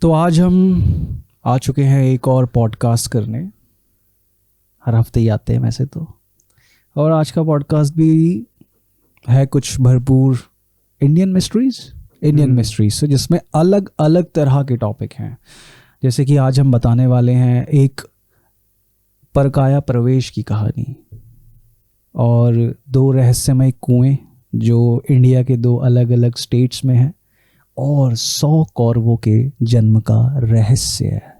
तो आज हम आ चुके हैं एक और पॉडकास्ट करने। हर हफ्ते ही आते हैं वैसे तो। और आज का पॉडकास्ट भी है कुछ भरपूर इंडियन मिस्ट्रीज से, जिसमें अलग अलग तरह के टॉपिक हैं। जैसे कि आज हम बताने वाले हैं एक परकाया प्रवेश की कहानी और दो रहस्यमय कुएं जो इंडिया के दो अलग अलग स्टेट्स में हैं, और 100 कौरवों के जन्म का रहस्य है।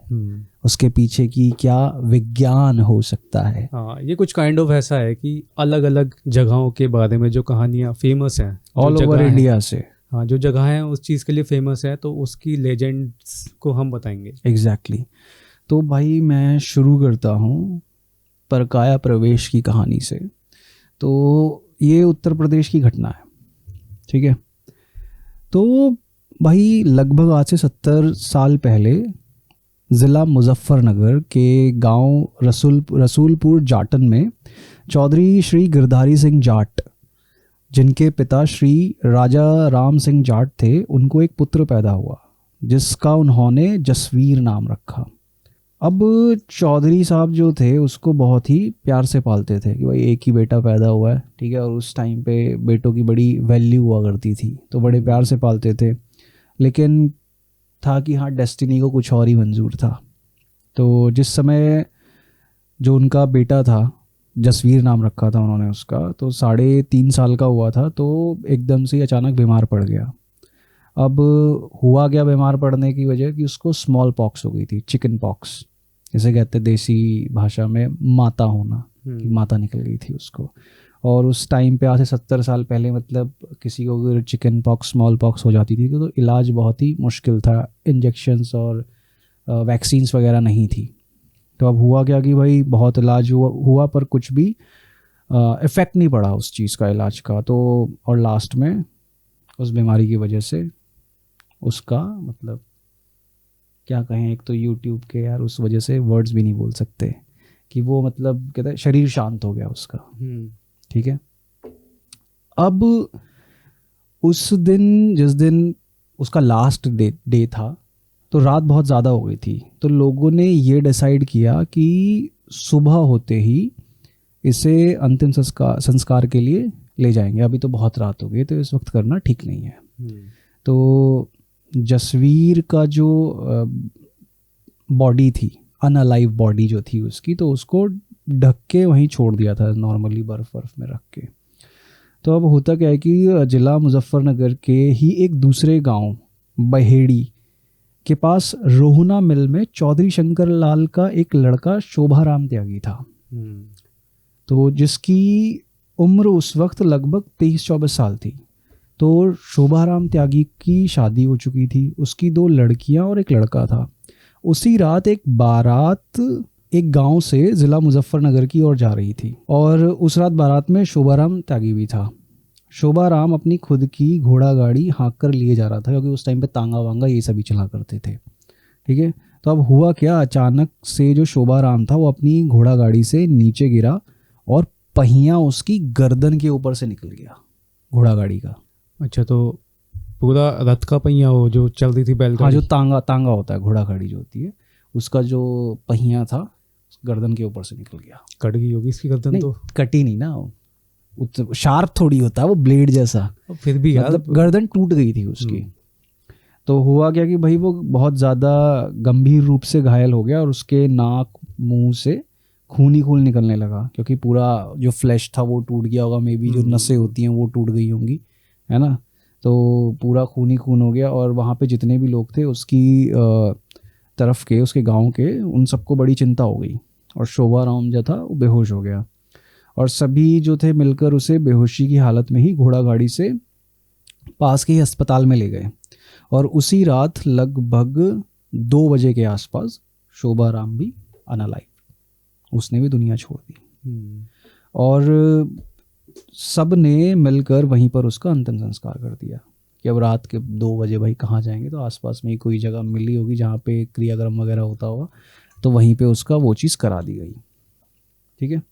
उसके पीछे की क्या विज्ञान हो सकता है। हाँ, ये कुछ काइंड ऑफ ऐसा है कि अलग अलग जगहों के बारे में जो कहानियाँ फेमस हैं ऑल ओवर इंडिया से। हाँ, जो जगह है उस चीज़ के लिए फेमस है, तो उसकी लेजेंड्स को हम बताएंगे। एग्जैक्टली तो भाई मैं शुरू करता हूँ परकाया प्रवेश की कहानी से। तो ये उत्तर प्रदेश की घटना है, ठीक है। तो भाई लगभग आज से 70 साल पहले ज़िला मुजफ्फरनगर के गांव रसूलपुर जाटन में चौधरी श्री गिरधारी सिंह जाट, जिनके पिता श्री राजा राम सिंह जाट थे, उनको एक पुत्र पैदा हुआ जिसका उन्होंने जसवीर नाम रखा। अब चौधरी साहब जो थे उसको बहुत ही प्यार से पालते थे कि भाई एक ही बेटा पैदा हुआ है, ठीक है। और उस टाइम पे बेटों की बड़ी वैल्यू हुआ करती थी, तो बड़े प्यार से पालते थे। लेकिन था कि हाँ, डेस्टिनी को कुछ और ही मंजूर था। तो जिस समय जो उनका बेटा था, जसवीर नाम रखा था उन्होंने उसका, तो 3.5 साल का हुआ था, तो एकदम से अचानक बीमार पड़ गया। अब हुआ क्या बीमार पड़ने की वजह कि उसको स्मॉल पॉक्स हो गई थी, चिकन पॉक्स जैसे कहते देसी भाषा में, माता होना, कि माता निकल गई थी उसको। और उस टाइम पे आज से 70 साल पहले मतलब किसी को अगर चिकन पॉक्स स्मॉल पॉक्स हो जाती थी तो इलाज बहुत ही मुश्किल था, इंजेक्शंस और वैक्सीन्स वगैरह नहीं थी। तो अब हुआ क्या कि भाई बहुत इलाज हुआ पर कुछ भी इफ़ेक्ट नहीं पड़ा उस चीज़ का, इलाज का। तो और लास्ट में उस बीमारी की वजह से उसका मतलब क्या कहें, एक तो यूट्यूब के यार उस वजह से वर्ड्स भी नहीं बोल सकते कि वो मतलब कहते हैं शरीर शांत हो गया उसका, ठीक है। अब उस दिन जिस दिन उसका लास्ट डे था, तो रात बहुत ज़्यादा हो गई थी। तो लोगों ने ये डिसाइड किया कि सुबह होते ही इसे अंतिम संस्कार के लिए ले जाएंगे। अभी तो बहुत रात हो गई, तो इस वक्त करना ठीक नहीं है। तो जसवीर का जो बॉडी थी, अनअलाइव बॉडी जो थी उसकी, तो उसको ढक के वहीं छोड़ दिया था नॉर्मली बर्फ़ में रख के। तो अब होता क्या है कि जिला मुजफ्फरनगर के ही एक दूसरे गांव बहेड़ी के पास रोहना मिल में चौधरी शंकर लाल का एक लड़का शोभाराम त्यागी था, तो जिसकी उम्र उस वक्त लगभग 23-24 साल थी। तो शोभाराम त्यागी की शादी हो चुकी थी, उसकी 2 लड़कियां और एक लड़का था। उसी रात एक बारात एक गांव से ज़िला मुजफ्फरनगर की ओर जा रही थी, और उस रात बारात में शोभाराम त्यागी भी था। शोभाराम अपनी खुद की घोड़ा गाड़ी हाँक कर लिए जा रहा था, क्योंकि उस टाइम पे तांगा वांगा ये सभी चला करते थे, ठीक है। तो अब हुआ क्या, अचानक से जो शोभाराम था वो अपनी घोड़ा गाड़ी से नीचे गिरा और पहिया उसकी गर्दन के ऊपर से निकल गया घोड़ा गाड़ी का। अच्छा, तो पूरा रथ का पहिया हो जो चल रही थी बैलगाड़ी? हाँ, जो तांगा होता है, घोड़ा गाड़ी जो होती है, उसका जो पहिया था गर्दन के ऊपर से निकल गया। कट गई होगी इसकी गर्दन? तो कटी नहीं ना, शार्प थोड़ी होता है वो, ब्लेड जैसा। फिर भी यार मतलब गर्दन टूट गई थी उसकी। तो हुआ क्या कि भाई वो बहुत ज़्यादा गंभीर रूप से घायल हो गया, और उसके नाक मुंह से खून ही खून निकलने लगा, क्योंकि पूरा जो फ्लैश था वो टूट गया होगा, मे बी जो नसें होती हैं वो टूट गई होंगी, है ना। तो पूरा खून ही खून हो गया, और वहाँ पे जितने भी लोग थे उसकी तरफ के, उसके गांव के, उन सबको बड़ी चिंता हो गई। और शोभाराम जो था वो बेहोश हो गया, और सभी जो थे मिलकर उसे बेहोशी की हालत में ही घोड़ा गाड़ी से पास के ही अस्पताल में ले गए। और उसी रात लगभग 2 बजे के आसपास शोभाराम भी अनलाइव, उसने भी दुनिया छोड़ दी। और सब ने मिलकर वहीं पर उसका अंतिम संस्कार कर दिया कि अब रात के 2 बजे भाई कहाँ जाएंगे, तो आसपास में ही कोई जगह मिली होगी जहाँ पे क्रियाक्रम वगैरह होता होगा, तो वहीं पे उसका वो चीज़ करा दी गई, ठीक है।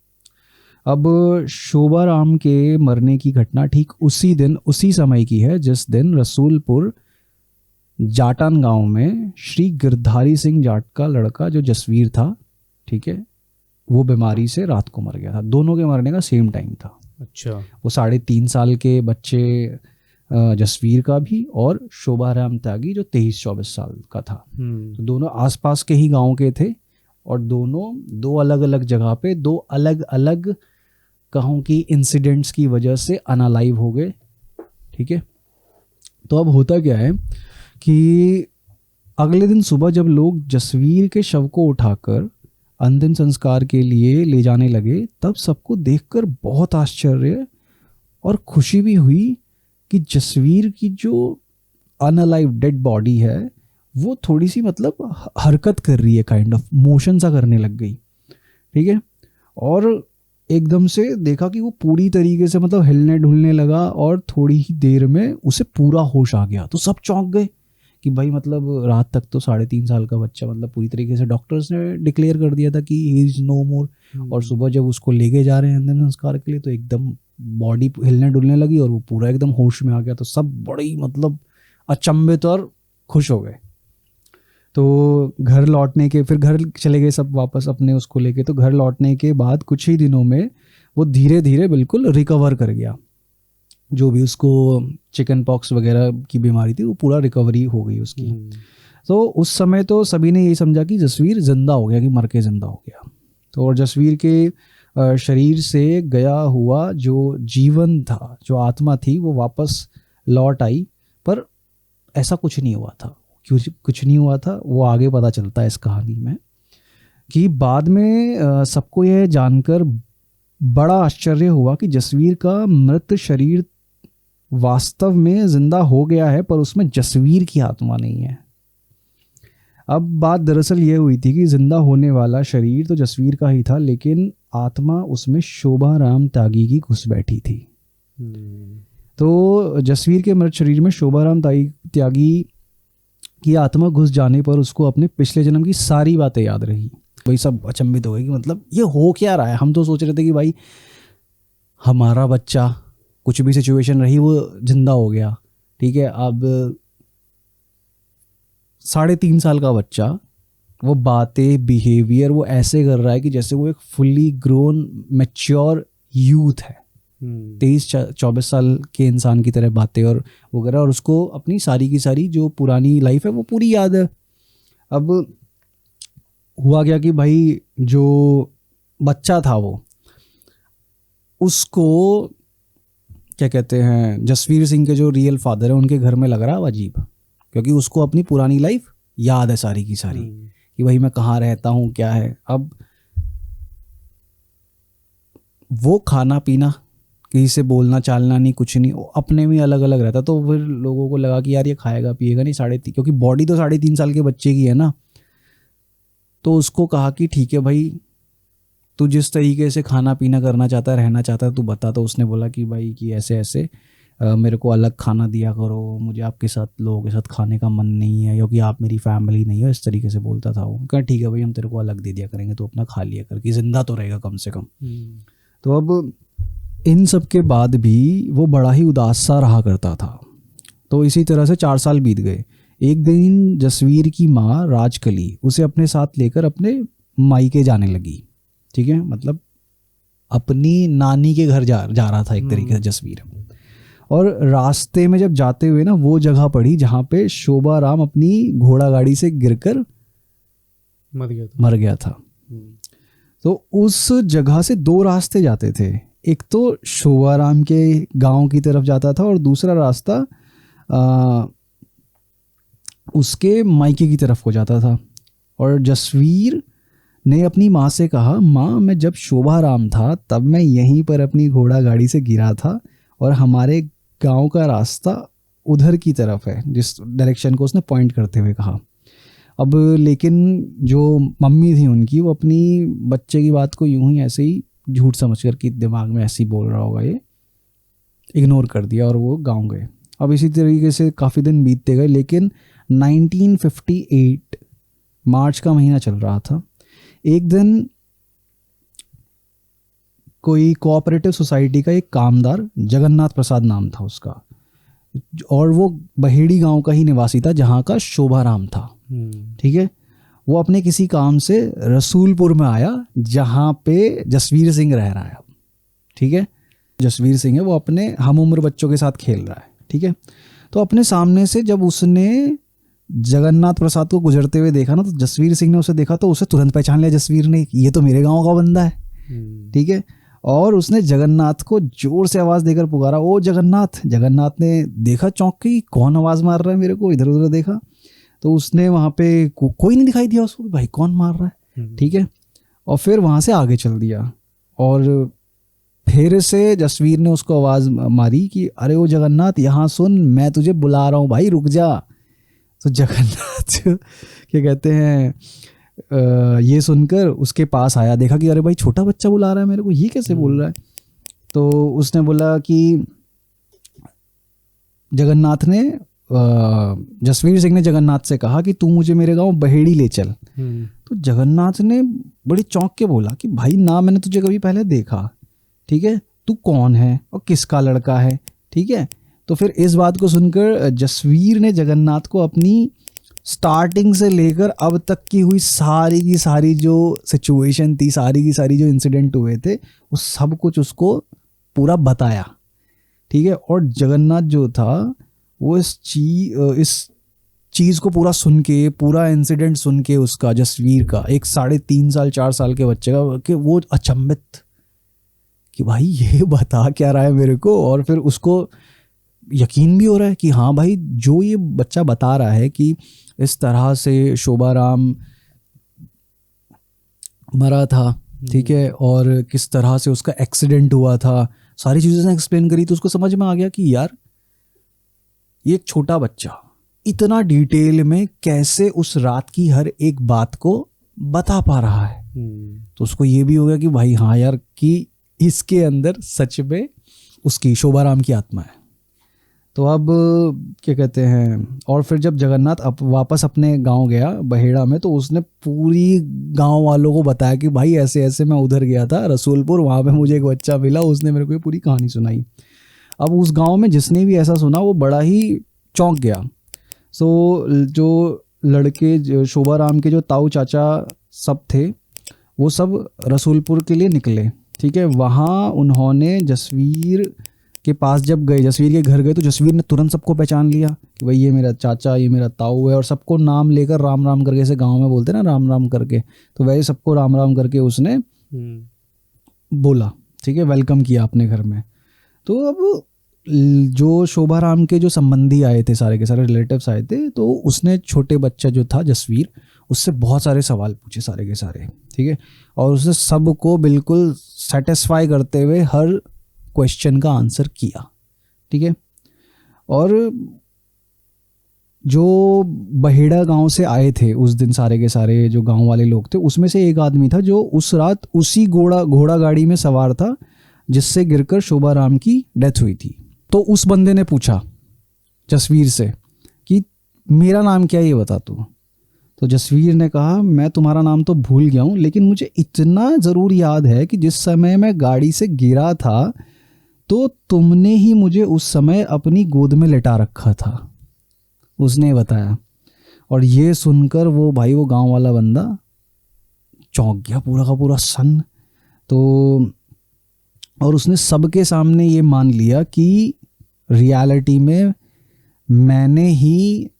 अब शोभाराम के मरने की घटना ठीक उसी दिन उसी समय की है जिस दिन रसूलपुर जाटान गांव में श्री गिरधारी सिंह जाट का लड़का जो जसवीर था, ठीक है, वो बीमारी से रात को मर गया था। दोनों के मरने का सेम टाइम था। अच्छा। वो 3.5 साल के बच्चे जसवीर का भी और शोभाराम त्यागी जो 23-24 साल का था। तो दोनों आसपास के ही गांव के थे और दोनों दो अलग अलग जगह पे दो अलग अलग कहूँ की इंसिडेंट्स की वजह से अनअलाइव हो गए। ठीक है, तो अब होता क्या है कि अगले दिन सुबह जब लोग जसवीर के शव को उठाकर अंतिम संस्कार के लिए ले जाने लगे, तब सबको देखकर बहुत आश्चर्य और खुशी भी हुई कि जसवीर की जो अनअलाइव डेड बॉडी है वो थोड़ी सी मतलब हरकत कर रही है, काइंड ऑफ मोशन सा करने लग गई। ठीक है, और एकदम से देखा कि वो पूरी तरीके से मतलब हिलने ढुलने लगा और थोड़ी ही देर में उसे पूरा होश आ गया। तो सब चौंक गए कि भाई मतलब रात तक तो 3.5 साल का बच्चा मतलब पूरी तरीके से डॉक्टर्स ने डिक्लेयर कर दिया था कि ही इज नो मोर, और सुबह जब उसको लेके जा रहे हैं अंतिम संस्कार के लिए तो एकदम बॉडी हिलने डुलने लगी और वो पूरा एकदम होश में आ गया। तो सब बड़ी मतलब अचंभित और खुश हो गए। तो घर लौटने के फिर घर चले गए सब वापस अपने उसको लेके। तो घर लौटने के बाद कुछ ही दिनों में वो धीरे धीरे बिल्कुल रिकवर कर गया। जो भी उसको चिकन पॉक्स वगैरह की बीमारी थी वो पूरा रिकवरी हो गई उसकी। तो उस समय तो सभी ने यही समझा कि जसवीर जिंदा हो गया, कि मर के जिंदा हो गया। तो और जसवीर के शरीर से गया हुआ जो जीवन था, जो आत्मा थी, वो वापस लौट आई। पर ऐसा कुछ नहीं हुआ था। क्यों कुछ नहीं हुआ था वो आगे पता चलता है इस कहानी में। कि बाद में सबको यह जानकर बड़ा आश्चर्य हुआ कि जसवीर का मृत शरीर वास्तव में जिंदा हो गया है, पर उसमें जसवीर की आत्मा नहीं है। अब बात दरअसल ये हुई थी कि जिंदा होने वाला शरीर तो जसवीर का ही था, लेकिन आत्मा उसमें शोभाराम त्यागी की घुस बैठी थी। तो जसवीर के मृत शरीर में शोभाराम त्यागी की आत्मा घुस जाने पर उसको अपने पिछले जन्म की सारी बातें याद रही। वही सब अचंभित हो गए कि मतलब ये हो क्या रहा है। हम तो सोच रहे थे कि भाई हमारा बच्चा कुछ भी सिचुएशन रही वो जिंदा हो गया, ठीक है, अब 3.5 साल का बच्चा वो बातें बिहेवियर वो ऐसे कर रहा है कि जैसे वो एक फुल्ली ग्रोन मैच्योर यूथ है। 23-24 साल के इंसान की तरह बातें और वगैरह, और उसको अपनी सारी की सारी जो पुरानी लाइफ है वो पूरी याद है। अब हुआ क्या कि भाई जो बच्चा था वो उसको क्या कहते हैं, जसवीर सिंह के जो रियल फादर है उनके घर में लग रहा है अजीब, क्योंकि उसको अपनी पुरानी लाइफ याद है सारी की सारी कि भाई मैं कहाँ रहता हूँ क्या है। अब वो खाना पीना किसी से बोलना चालना नहीं, कुछ नहीं, अपने में अलग अलग रहता। तो फिर लोगों को लगा कि यार ये खाएगा पिएगा नहीं, क्योंकि बॉडी तो 3.5 साल के बच्चे की है ना। तो उसको कहा कि ठीक है भाई तू जिस तरीके से खाना पीना करना चाहता है, रहना चाहता है, तू बता। तो उसने बोला कि भाई कि ऐसे ऐसे मेरे को अलग खाना दिया करो, मुझे आपके साथ लोगों के साथ खाने का मन नहीं है, क्योंकि आप मेरी फैमिली नहीं हो, इस तरीके से बोलता था वो। कहा ठीक है भाई हम तेरे को अलग दे दिया करेंगे, तो अपना खा लिया कर, कि जिंदा तो रहेगा कम से कम। तो अब इन सब के बाद भी वो बड़ा ही उदास सा रहा करता था। तो इसी तरह से 4 साल बीत गए। एक दिन जसवीर की माँ राजकली उसे अपने साथ लेकर अपने मायके जाने लगी। ठीक है, मतलब अपनी नानी के घर जा रहा था एक तरीके से जसवीर। और रास्ते में जब जाते हुए ना वो जगह पड़ी जहाँ पे शोभाराम अपनी घोड़ा गाड़ी से गिरकर मर गया था। तो उस जगह से 2 रास्ते जाते थे। एक तो शोभाराम के गांव की तरफ जाता था और दूसरा रास्ता उसके मायके की तरफ को जाता था। और जसवीर ने अपनी माँ से कहा, माँ मैं जब शोभाराम था तब मैं यहीं पर अपनी घोड़ा गाड़ी से गिरा था और हमारे गांव का रास्ता उधर की तरफ है, जिस डायरेक्शन को उसने पॉइंट करते हुए कहा। अब लेकिन जो मम्मी थी उनकी, वो अपनी बच्चे की बात को यूं ही ऐसे ही झूठ समझकर कि दिमाग में ऐसे ही बोल रहा होगा, ये इग्नोर कर दिया और वो गांव गए। अब इसी तरीके से काफ़ी दिन बीतते गए, लेकिन 1958 मार्च का महीना चल रहा था। एक दिन कोई कोऑपरेटिव सोसाइटी का एक कामदार, जगन्नाथ प्रसाद नाम था उसका, और वो बहेड़ी गांव का ही निवासी था जहाँ का शोभाराम था। ठीक है, वो अपने किसी काम से रसूलपुर में आया जहाँ पे जसवीर सिंह रह रहा है। ठीक है, जसवीर सिंह है, वो अपने हम उम्र बच्चों के साथ खेल रहा है। ठीक है, तो अपने सामने से जब उसने जगन्नाथ प्रसाद को गुजरते हुए देखा ना, तो जसवीर सिंह ने उसे देखा तो उसे तुरंत पहचान लिया जसवीर ने, ये तो मेरे गांव का बंदा है। ठीक है, और उसने जगन्नाथ को जोर से आवाज देकर पुकारा, ओ जगन्नाथ। जगन्नाथ ने देखा चौंक के, कौन आवाज मार रहा है मेरे को, इधर उधर देखा तो उसने वहां पे कोई नहीं दिखाई दिया उसको, भाई कौन मार रहा है। ठीक है, और फिर वहां से आगे चल दिया और फिर से जसवीर ने उसको आवाज मारी कि अरे ओ जगन्नाथ यहाँ सुन, मैं तुझे बुला रहा हूँ भाई, रुक जा। तो जगन्नाथ क्या कहते हैं, ये सुनकर उसके पास आया, देखा कि अरे भाई छोटा बच्चा बुला रहा है मेरे को, ये कैसे बोल रहा है। तो उसने बोला कि जगन्नाथ ने जसवीर सिंह ने जगन्नाथ से कहा कि तू मुझे मेरे गांव बहेड़ी ले चल। तो जगन्नाथ ने बड़ी चौंक के बोला कि भाई ना मैंने तुझे कभी पहले देखा, ठीक है, तू कौन है और किसका लड़का है। ठीक है, तो फिर इस बात को सुनकर जसवीर ने जगन्नाथ को अपनी स्टार्टिंग से लेकर अब तक की हुई सारी की सारी जो सिचुएशन थी, सारी की सारी जो इंसिडेंट हुए थे, वो सब कुछ उसको पूरा बताया। ठीक है, और जगन्नाथ जो था वो इस चीज़ को पूरा सुन के, पूरा इंसिडेंट सुन के उसका, जसवीर का, एक 3.5 साल 4 साल के बच्चे का, कि वो अचंभित कि भाई ये बता क्या रहा है मेरे को। और फिर उसको यकीन भी हो रहा है कि हाँ भाई जो ये बच्चा बता रहा है कि इस तरह से शोभाराम मरा था, ठीक है, और किस तरह से उसका एक्सीडेंट हुआ था, सारी चीज़ें एक्सप्लेन करी, तो उसको समझ में आ गया कि यार ये एक छोटा बच्चा इतना डिटेल में कैसे उस रात की हर एक बात को बता पा रहा है। तो उसको ये भी हो गया कि भाई हाँ यार, कि इसके अंदर सच में उसकी शोभाराम की आत्मा है। तो अब क्या कहते हैं, और फिर जब जगन्नाथ वापस अपने गांव गया बहेड़ा में, तो उसने पूरी गांव वालों को बताया कि भाई ऐसे ऐसे मैं उधर गया था रसूलपुर, वहाँ पे मुझे एक बच्चा मिला, उसने मेरे को ये पूरी कहानी सुनाई। अब उस गांव में जिसने भी ऐसा सुना वो बड़ा ही चौंक गया। सो जो लड़के शोभाराम के जो ताऊ चाचा सब थे वो सब रसूलपुर के लिए निकले। ठीक है, वहाँ उन्होंने जसवीर के पास जब गए, जसवीर के घर गए, तो जसवीर ने तुरंत सबको पहचान लिया कि भाई ये मेरा चाचा, ये मेरा ताऊ है, और सबको नाम लेकर राम राम करके, जैसे गांव में बोलते ना राम राम करके, तो वैसे सबको राम राम करके उसने बोला। ठीक है, वेलकम किया अपने घर में। तो अब जो शोभाराम के जो संबंधी आए थे, सारे के सारे रिलेटिव्स आए थे, तो उसने छोटे बच्चा जो था जसवीर, उससे बहुत सारे सवाल पूछे सारे के सारे। ठीक है, और उसने सबको बिल्कुल सेटिस्फाई करते हुए हर क्वेश्चन का आंसर किया। ठीक है, और जो बहेड़ा गांव से आए थे उस दिन सारे के सारे जो गांव वाले लोग थे, उसमें से एक आदमी था जो उस रात उसी घोड़ा गाड़ी में सवार था जिससे गिरकर शोभाराम की डेथ हुई थी। तो उस बंदे ने पूछा जसवीर से कि मेरा नाम क्या है, ये बता तू। तो जसवीर ने कहा मैं तुम्हारा नाम तो भूल गया हूँ, लेकिन मुझे इतना ज़रूर याद है कि जिस समय मैं गाड़ी से गिरा था तो तुमने ही मुझे उस समय अपनी गोद में लेटा रखा था, उसने बताया। और ये सुनकर वो भाई, वो गांव वाला बंदा चौंक गया पूरा का पूरा सन। तो और उसने सबके सामने ये मान लिया कि रियलिटी में मैंने ही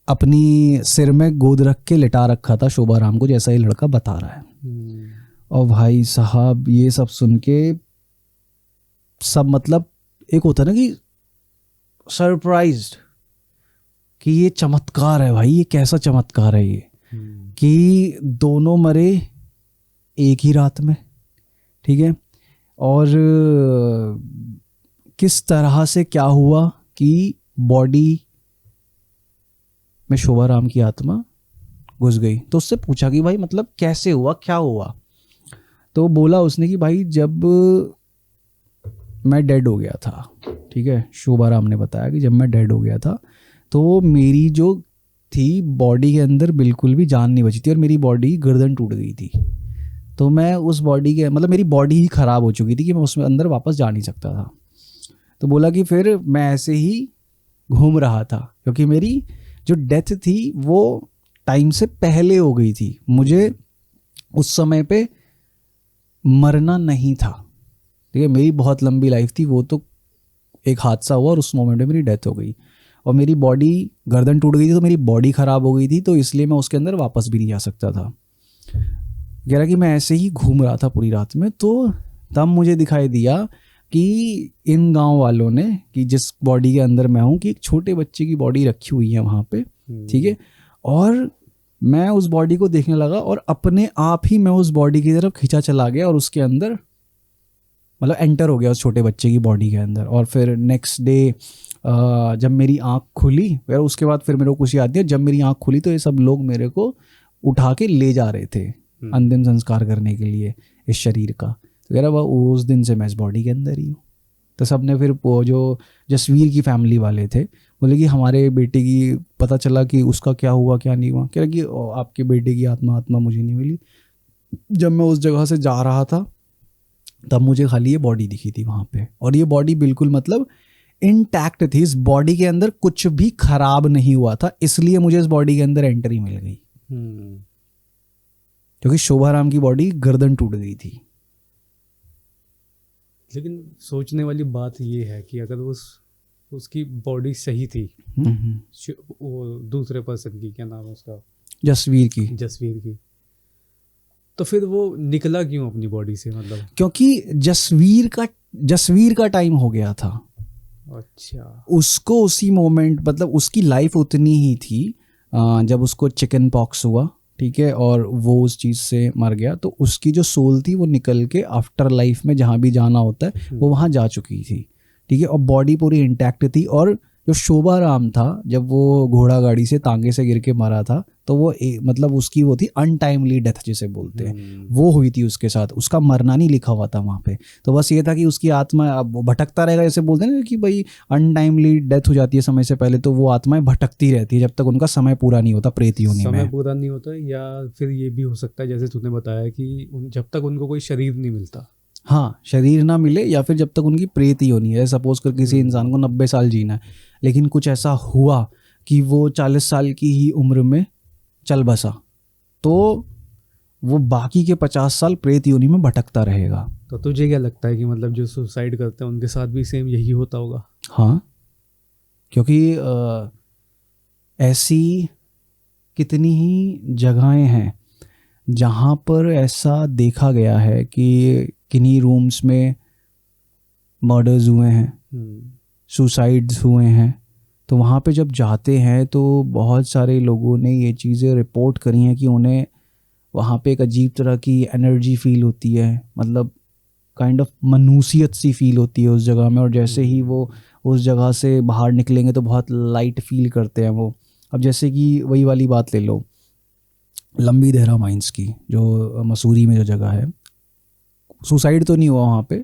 अपनी सिर में गोद रख के लिटा रखा था शोभाराम को, जैसा ये लड़का बता रहा है। और भाई साहब ये सब सुन के सब, मतलब एक होता है ना कि सरप्राइज्ड कि ये चमत्कार है भाई, ये कैसा चमत्कार है ये, कि दोनों मरे एक ही रात में। ठीक है, और किस तरह से क्या हुआ कि बॉडी में शोभाराम की आत्मा घुस गई। तो उससे पूछा कि भाई मतलब कैसे हुआ, क्या हुआ। तो बोला उसने कि भाई जब मैं डेड हो गया था, ठीक है, शोभाराम ने बताया कि जब मैं डेड हो गया था तो मेरी जो थी बॉडी के अंदर बिल्कुल भी जान नहीं बची थी, और मेरी बॉडी गर्दन टूट गई थी। तो मैं उस बॉडी के, मतलब मेरी बॉडी ही ख़राब हो चुकी थी कि मैं उसमें अंदर वापस जा नहीं सकता था। तो बोला कि फिर मैं ऐसे ही घूम रहा था, क्योंकि मेरी जो डेथ थी वो टाइम से पहले हो गई थी। मुझे उस समय पे मरना नहीं था, ठीक है। मेरी बहुत लंबी लाइफ थी, वो तो एक हादसा हुआ और उस मोमेंट में मेरी डेथ हो गई। और मेरी बॉडी, गर्दन टूट गई थी तो मेरी बॉडी ख़राब हो गई थी, तो इसलिए मैं उसके अंदर वापस भी नहीं जा सकता था। कह रहा कि मैं ऐसे ही घूम रहा था पूरी रात में, तो तब मुझे दिखाई दिया कि इन गांव वालों ने, कि जिस बॉडी के अंदर मैं हूँ, कि एक छोटे बच्चे की बॉडी रखी हुई है वहाँ पे, ठीक है। और मैं उस बॉडी को देखने लगा और अपने आप ही मैं उस बॉडी की तरफ खींचा चला गया और उसके अंदर मतलब एंटर हो गया उस छोटे बच्चे की बॉडी के अंदर। और फिर नेक्स्ट डे जब मेरी आँख खुली, फिर उसके बाद फिर मेरे को कुछ याद नहीं, जब मेरी आँख खुली तो ये सब लोग मेरे को उठा के ले जा रहे थे अंतिम संस्कार करने के लिए इस शरीर का। तो कह रहा वह उस दिन से मैं इस बॉडी के अंदर ही हूँ। तो सब ने फिर वो जो जसवीर की फैमिली वाले थे बोले कि हमारे बेटे की पता चला कि उसका क्या हुआ क्या नहीं हुआ। कह रहा कि आपके बेटे की आत्मा मुझे नहीं मिली। जब मैं उस जगह से जा रहा था तब मुझे खाली ये बॉडी दिखी थी वहाँ पे, और ये बॉडी बिल्कुल मतलब इंटैक्ट थी। इस बॉडी के अंदर कुछ भी खराब नहीं हुआ था, इसलिए मुझे इस बॉडी के अंदर एंट्री मिल गई। क्योंकि शोभाराम की बॉडी गर्दन टूट गई थी। लेकिन सोचने वाली बात ये है कि अगर उसकी बॉडी सही थी, वो दूसरे पर्सन की, क्या नाम है उसका, जसवीर की, तो फिर वो निकला क्यों अपनी बॉडी से? मतलब क्योंकि जसवीर का टाइम हो गया था। अच्छा, उसको उसी मोमेंट, मतलब उसकी लाइफ उतनी ही थी जब उसको चिकन पॉक्स हुआ, ठीक है, और वो उस चीज़ से मर गया, तो उसकी जो सोल थी वो निकल के आफ्टर लाइफ में जहाँ भी जाना होता है वो वहाँ जा चुकी थी, ठीक है। और बॉडी पूरी इंटैक्ट थी। और जो शोभाराम था, जब वो घोड़ा गाड़ी से तांगे से गिर के मरा था, तो वो मतलब उसकी वो थी अनटाइमली डेथ जिसे बोलते हैं, वो हुई थी उसके साथ। उसका मरना नहीं लिखा हुआ था वहाँ पे। तो बस ये था कि उसकी आत्मा अब भटकता रहेगा, जैसे बोलते हैं ना कि भाई अनटाइमली डेथ हो जाती है समय से पहले, तो वो आत्माएं भटकती रहती है जब तक उनका समय पूरा नहीं होता प्रेत योनि में। समय पूरा नहीं होता, या फिर ये भी हो सकता है जैसे तूने बताया कि जब तक उनको कोई शरीर नहीं मिलता, हाँ, शरीर ना मिले, या फिर जब तक उनकी प्रेत योनि है। सपोज कर किसी इंसान को 90 साल जीना है, लेकिन कुछ ऐसा हुआ कि वो 40 साल की ही उम्र में चल बसा, तो वो बाकी के 50 साल प्रेत योनि में भटकता रहेगा। तो तुझे क्या लगता है कि मतलब जो सुसाइड करते हैं उनके साथ भी सेम यही होता होगा? हाँ, क्योंकि ऐसी कितनी ही जगहें हैं जहाँ पर ऐसा देखा गया है कि किन्हीं रूम्स में मर्डर्स हुए हैं, सुसाइड्स हुए हैं। तो वहाँ पे जब जाते हैं तो बहुत सारे लोगों ने ये चीज़ें रिपोर्ट करी हैं कि उन्हें वहाँ पे एक अजीब तरह की एनर्जी फील होती है, मतलब काइंड ऑफ मनुष्यत सी फील होती है उस जगह में। और जैसे ही वो उस जगह से बाहर निकलेंगे तो बहुत लाइट फील करते हैं वो। अब जैसे कि वही वाली बात ले लो लंबी देहरा माइंस की, जो मसूरी में जो जगह है, सुसाइड तो नहीं हुआ वहाँ पे,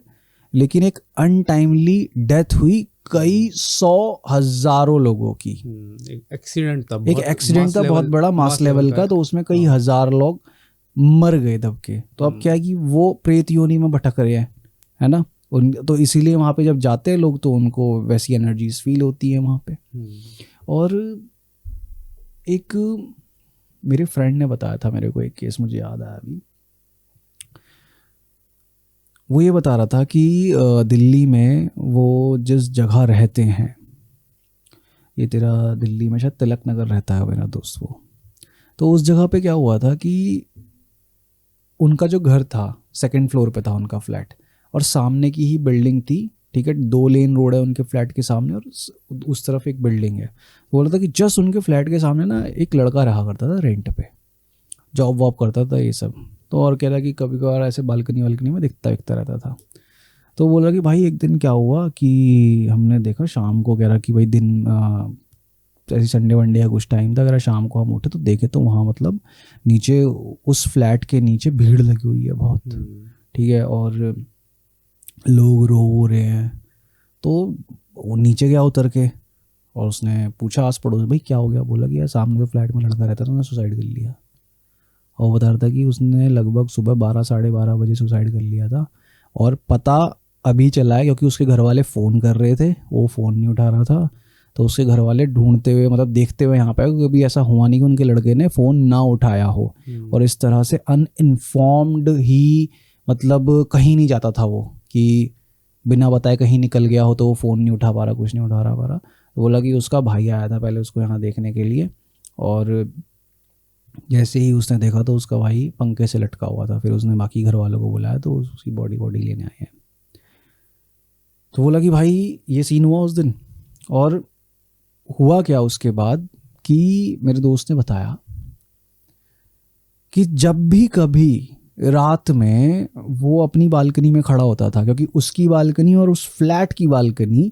लेकिन एक अनटाइमली डेथ हुई कई 100,000 लोगों की। एक एक्सीडेंट था बहुत बड़ा मास लेवल का, तो उसमें कई हजार लोग मर गए दब के। तो अब क्या है कि वो प्रेत योनि में भटक रहे हैं, है ना। तो इसीलिए वहाँ पे जब जाते हैं लोग तो उनको वैसी एनर्जीज फील होती है वहाँ पे। और एक मेरे फ्रेंड ने बताया था मेरे को एक केस, मुझे याद आया अभी। वो ये बता रहा था कि दिल्ली में वो जिस जगह रहते हैं, ये तेरा दिल्ली में शायद तिलक नगर रहता है मेरा दोस्त वो, तो उस जगह पे क्या हुआ था कि उनका जो घर था 2nd फ्लोर पे था उनका फ्लैट, और सामने की ही बिल्डिंग थी, ठीक है। 2 लेन रोड है उनके फ्लैट के सामने और उस तरफ एक बिल्डिंग है। बोल रहा था कि जस्ट उनके फ्लैट के सामने ना एक लड़का रहा करता था रेंट पे, जॉब वॉब करता था ये सब। तो और कह रहा कि कभी कभार ऐसे बालकनी में दिखता रहता था। तो बोला कि भाई एक दिन क्या हुआ कि हमने देखा शाम को, कह रहा कि भाई दिन ऐसे संडे वनडे या कुछ टाइम था, अगर शाम को हम उठे तो देखे तो वहाँ मतलब नीचे उस फ्लैट के नीचे भीड़ लगी हुई है बहुत, ठीक है, और लोग रो रहे हैं। तो वो नीचे गया उतर के और उसने पूछा आस पड़ोस, भाई क्या हो गया? बोला कि यार सामने जो फ्लैट में लड़का रहता था उसने सुसाइड कर लिया। और बता रहा था कि उसने लगभग सुबह 12 साढ़े 12 बजे सुसाइड कर लिया था, और पता अभी चला है क्योंकि उसके घर वाले फ़ोन कर रहे थे, वो फ़ोन नहीं उठा रहा था। तो उसके घर वाले ढूंढते हुए मतलब देखते हुए यहाँ पे कभी ऐसा हुआ नहीं कि उनके लड़के ने फ़ोन ना उठाया हो, और इस तरह से अनइन्फॉर्म्ड ही मतलब कहीं नहीं जाता था वो, कि बिना बताए कहीं निकल गया हो तो वो फ़ोन नहीं उठा पा रहा, कुछ नहीं उठा पा रहा। तो बोला कि उसका भाई आया था पहले उसको यहाँ देखने के लिए, और जैसे ही उसने देखा तो उसका भाई पंखे से लटका हुआ था। फिर उसने बाकी घर वालों को बुलाया तो उसकी बॉडी लेने आए हैं। तो बोला कि भाई ये सीन हुआ उस दिन। और हुआ क्या उसके बाद कि मेरे दोस्त ने बताया कि जब भी कभी रात में वो अपनी बालकनी में खड़ा होता था, क्योंकि उसकी बालकनी और उस फ्लैट की बालकनी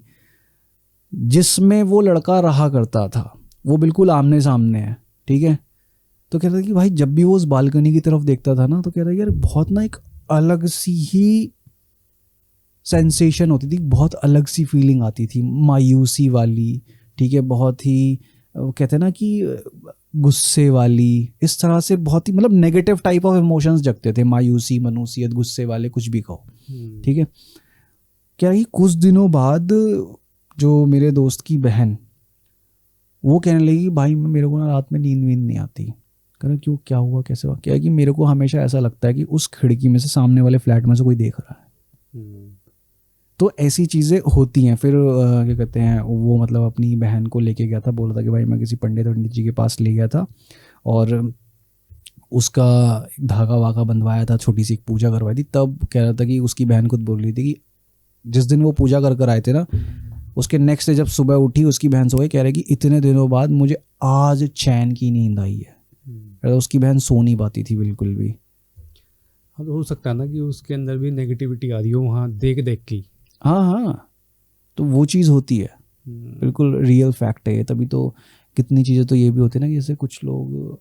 जिसमें वो लड़का रहा करता था वो बिल्कुल आमने सामने है, ठीक है। तो कहता था कि भाई जब भी वो उस बालकनी की तरफ देखता था ना तो कहता यार बहुत ना एक अलग सी ही सेंसेशन होती थी, बहुत अलग सी फीलिंग आती थी, मायूसी वाली, ठीक है, बहुत ही कहते हैं ना कि गुस्से वाली, इस तरह से बहुत ही मतलब नेगेटिव टाइप ऑफ इमोशंस जगते थे, मायूसी, मनुसियत, गुस्से वाले, कुछ भी कहो, ठीक है। क्या ही कुछ दिनों बाद जो मेरे दोस्त की बहन वो कहने लगी भाई मेरे को ना रात में नींद नहीं आती। कह रहा क्यों, क्या हुआ, कैसे हुआ? क्या है कि मेरे को हमेशा ऐसा लगता है कि उस खिड़की में से सामने वाले फ्लैट में से कोई देख रहा है। तो ऐसी चीज़ें होती हैं। फिर क्या कहते हैं वो मतलब अपनी बहन को लेके गया था, बोला था कि भाई मैं किसी पंडित जी के पास ले गया था और उसका धागा वागा बंधवाया था, छोटी सी एक पूजा करवाई थी। तब कह रहा था कि उसकी बहन खुद बोल रही थी कि जिस दिन वो पूजा कर आए थे ना, उसके नेक्स्ट डे जब सुबह उठी उसकी बहन सो गई, कह रही कि इतने दिनों बाद मुझे आज चैन की नींद आई है। उसकी बहन सो नहीं पाती थी बिल्कुल भी। अब हो सकता है ना कि उसके अंदर भी नेगेटिविटी आ रही हो वहाँ देख के। हाँ, तो वो चीज़ होती है, बिल्कुल रियल फैक्ट है ये। तभी तो कितनी चीज़ें तो ये भी होती है ना कि जैसे कुछ लोग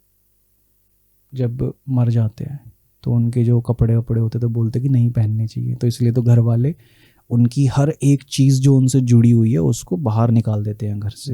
जब मर जाते हैं तो उनके जो कपड़े वपड़े होते तो बोलते कि नहीं पहनने चाहिए, तो इसलिए तो घर वाले उनकी हर एक चीज़ जो उनसे जुड़ी हुई है उसको बाहर निकाल देते हैं घर से।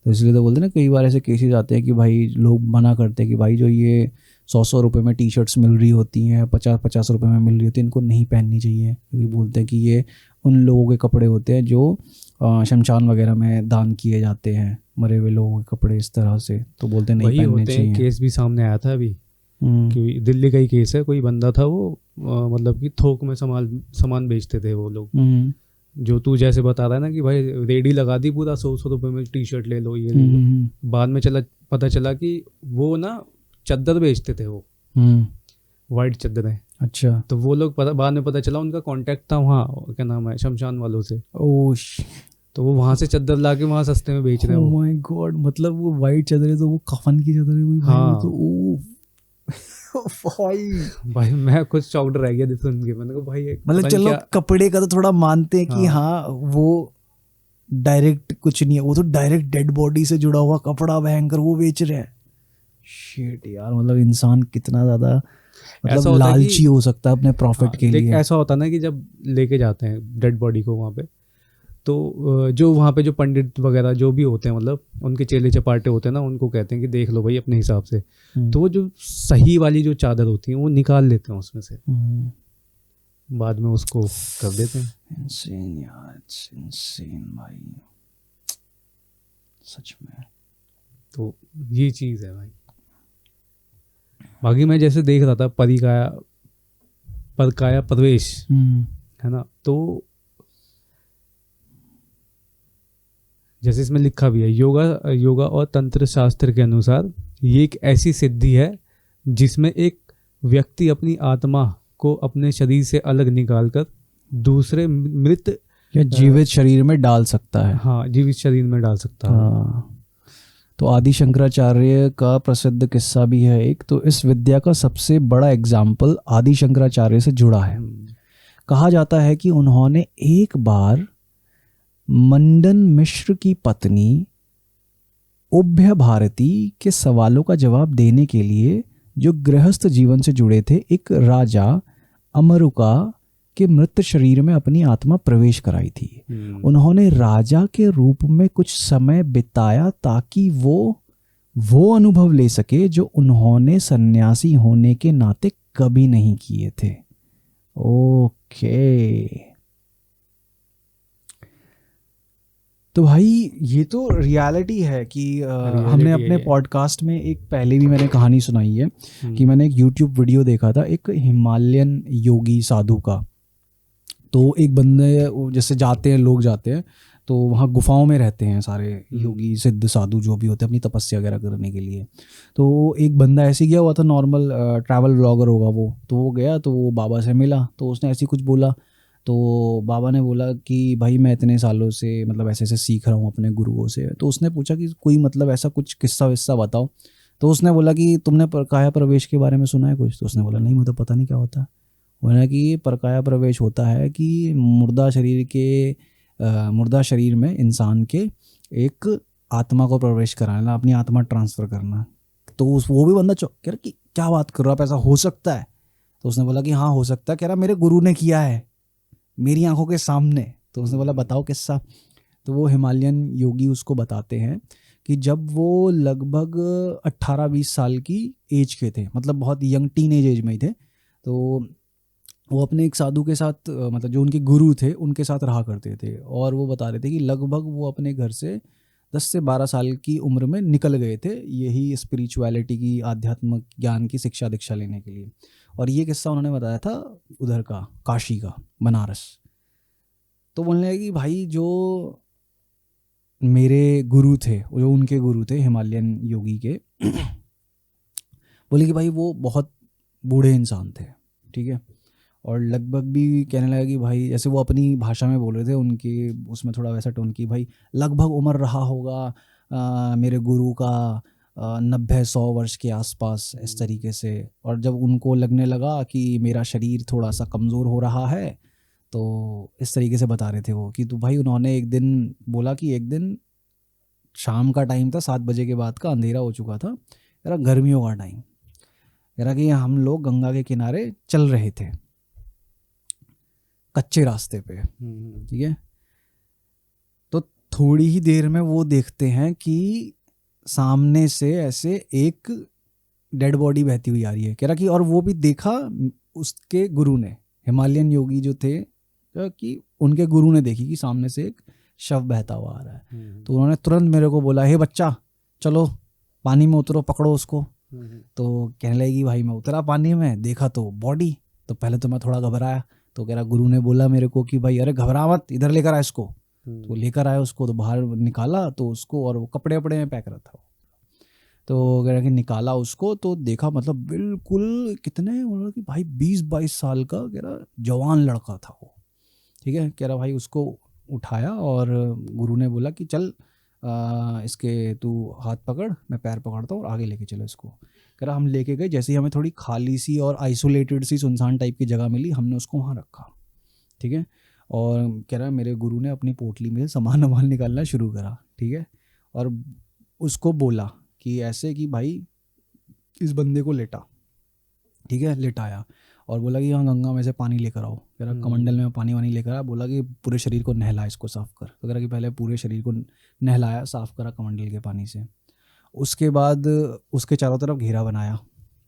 तो इसलिए तो बोलते हैं ना, कई बार ऐसे केसेस आते हैं कि भाई लोग मना करते हैं कि भाई जो ये 100 रुपये में टी शर्ट्स मिल रही होती हैं, 50 रुपये में मिल रही होती है, इनको नहीं पहननी चाहिए, क्योंकि बोलते हैं कि ये उन लोगों के कपड़े होते हैं जो शमशान वगैरह में दान किए जाते हैं, मरे हुए लोगों के कपड़े इस तरह से, तो बोलते हैं नहीं पहनने चाहिए। केस भी सामने आया था अभी कि दिल्ली का ही केस है, कोई बंदा था वो मतलब कि थोक में सामान बेचते थे वो लोग, जो तू जैसे बता रहा है ना कि भाई रेडी लगा दी पूरा 100 रुपये में टी शर्ट ले लो, ये ले लो। बाद में पता चला कि वो ना चद्दर बेचते थे वो, वाइट चद्दरें। अच्छा। तो वो लोग बाद में पता चला उनका कांटेक्ट था वहाँ, क्या नाम है, शमशान वालों से। तो वो वहाँ से चद्दर ला के वहाँ सस्ते में बेच रहे हैं। ओह माय गॉड, मतलब वो वाइट चद्दरें तो वो कफन की चद्दरें हुई। हाँ तो भाई मैं कुछ शॉक्ड रह गया सुन के। मैंने कहा भाई मतलब चलो कपड़े का तो थोड़ा मानते हैं कि हाँ वो डायरेक्ट कुछ नहीं है, वो तो डायरेक्ट डेड बॉडी से जुड़ा हुआ कपड़ा भयंकर वो बेच रहे हैं। शिट यार, मतलब इंसान कितना ज्यादा मतलब लालची हो सकता है अपने प्रॉफिट के लिए। ऐसा होता ना कि जब लेके जाते हैं डेड बॉडी को वहाँ पे, तो जो वहाँ पे जो पंडित वगैरह जो भी होते हैं, मतलब उनके चेले चपाटे होते हैं ना, उनको कहते हैं कि देख लो भाई अपने हिसाब से। तो वो जो सही वाली जो चादर होती है वो निकाल लेते हैं उसमें से, बाद में उसको कर देते हैं। इंसेन यार, इंसेन भाई, सच में। तो ये चीज़ है भाई। बाकी मैं जैसे देख रहा था परकाया प्रवेश है ना, तो जैसे इसमें लिखा भी है, योगा और तंत्र शास्त्र के अनुसार ये एक ऐसी सिद्धि है जिसमें एक व्यक्ति अपनी आत्मा को अपने शरीर से अलग निकालकर दूसरे मृत या जीवित शरीर में डाल सकता है। हाँ, जीवित शरीर में डाल सकता है। हाँ। तो आदि शंकराचार्य का प्रसिद्ध किस्सा भी है एक, तो इस विद्या का सबसे बड़ा एग्जाम्पल आदि शंकराचार्य से जुड़ा है। कहा जाता है कि उन्होंने एक बार मंडन मिश्र की पत्नी उभय भारती के सवालों का जवाब देने के लिए, जो गृहस्थ जीवन से जुड़े थे, एक राजा अमरुका के मृत शरीर में अपनी आत्मा प्रवेश कराई थी। उन्होंने राजा के रूप में कुछ समय बिताया ताकि वो अनुभव ले सके जो उन्होंने सन्यासी होने के नाते कभी नहीं किए थे। ओके, तो भाई ये तो रियलिटी है कि हमने अपने पॉडकास्ट में एक पहले भी मैंने कहानी सुनाई है कि मैंने एक यूट्यूब वीडियो देखा था एक हिमालयन योगी साधु का। तो एक बंदे जैसे जाते हैं, लोग जाते हैं तो वहाँ गुफाओं में रहते हैं सारे योगी सिद्ध साधु जो भी होते हैं अपनी तपस्या वगैरह करने के लिए। तो एक बंदा ऐसे गया हुआ था, नॉर्मल ट्रैवल व्लॉगर होगा वो, तो वो गया तो वो बाबा से मिला, तो उसने ऐसे कुछ बोला। तो बाबा ने बोला कि भाई मैं इतने सालों से मतलब ऐसे ऐसे सीख रहा हूँ अपने गुरुओं से। तो उसने पूछा कि कोई मतलब ऐसा कुछ किस्सा विस्सा बताओ। तो उसने बोला कि तुमने काया प्रवेश के बारे में सुना है कुछ? तो उसने बोला नहीं, मुझे तो पता नहीं क्या होता है। बोला कि परकाया प्रवेश होता है कि मुर्दा शरीर में इंसान के एक आत्मा को प्रवेश कराना, अपनी आत्मा ट्रांसफ़र करना। तो वो भी बंदा कह रहा कि क्या बात कर रहा आप, ऐसा हो सकता है? तो उसने बोला कि हाँ हो सकता है। कह रहा मेरे गुरु ने किया है मेरी आंखों के सामने। तो उसने बोला बताओ किस्सा। तो वो हिमालयन योगी उसको बताते हैं कि जब वो लगभग 18-20 साल की एज के थे, मतलब बहुत यंग टीनेज एज में ही थे, तो वो अपने एक साधु के साथ मतलब जो उनके गुरु थे उनके साथ रहा करते थे। और वो बता रहे थे कि लगभग वो अपने घर से 10 से 12 साल की उम्र में निकल गए थे यही स्पिरिचुअलिटी की, आध्यात्मिक ज्ञान की शिक्षा दीक्षा लेने के लिए। और ये किस्सा उन्होंने बताया था उधर का, काशी का, बनारस। तो बोलने लगे कि भाई जो मेरे गुरु थे, जो उनके गुरु थे हिमालयन योगी के बोले कि भाई वो बहुत बूढ़े इंसान थे, ठीक है। और लगभग भी कहने लगा कि भाई जैसे वो अपनी भाषा में बोल रहे थे, उनकी उसमें थोड़ा वैसा टोन की भाई लगभग उम्र रहा होगा मेरे गुरु का 90-100 वर्ष के आसपास, इस तरीके से। और जब उनको लगने लगा कि मेरा शरीर थोड़ा सा कमज़ोर हो रहा है तो इस तरीके से बता रहे थे वो कि तो भाई उन्होंने एक दिन बोला कि एक दिन शाम का टाइम था, 7 बजे के बाद का अंधेरा हो चुका था, यार गर्मियों का टाइम, यार कि हम लोग गंगा के किनारे चल रहे थे कच्चे रास्ते पे, ठीक है। तो थोड़ी ही देर में वो देखते हैं कि सामने से ऐसे एक डेड बॉडी बहती हुई आ रही है। कह रहा कि और वो भी देखा उसके गुरु ने, हिमालयन योगी जो थे कि उनके गुरु ने देखी कि सामने से एक शव बहता हुआ आ रहा है। तो उन्होंने तुरंत मेरे को बोला हे बच्चा चलो पानी में उतरो, पकड़ो उसको। तो कहने लगी भाई मैं उतरा पानी में, देखा तो बॉडी। तो पहले तो मैं थोड़ा घबराया। तो कह रहा गुरु ने बोला मेरे को कि भाई अरे घबरा मत, इधर लेकर आ इसको। तो लेकर आया उसको, तो बाहर निकाला तो उसको, और वो कपड़े वपड़े में पैक रहता था। तो कह रहा कि निकाला उसको तो देखा मतलब बिल्कुल कितने कि भाई 20-22 साल का कह रहा जवान लड़का था वो, ठीक है। कह रहा भाई उसको उठाया और गुरु ने बोला कि चल इसके तू हाथ पकड़, मैं पैर पकड़ता हूँ और आगे लेके चलो इसको। कह रहा हम लेके गए, जैसे ही हमें थोड़ी खाली सी और आइसोलेटेड सी सुनसान टाइप की जगह मिली, हमने उसको वहाँ रखा, ठीक है। और कह रहा मेरे गुरु ने अपनी पोटली में सामान वामान निकालना शुरू करा, ठीक है। और उसको बोला कि ऐसे कि भाई इस बंदे को लेटा, ठीक है, लेटाया और बोला कि यहाँ गंगा में से पानी लेकर आओ। कह रहा कमंडल में पानी वानी लेकर आया, बोला कि पूरे शरीर को नहला, इसको साफ कर। तो कह रहा कि पहले पूरे शरीर को नहलाया, साफ करा कमंडल के पानी से। उसके बाद उसके चारों तरफ घेरा बनाया,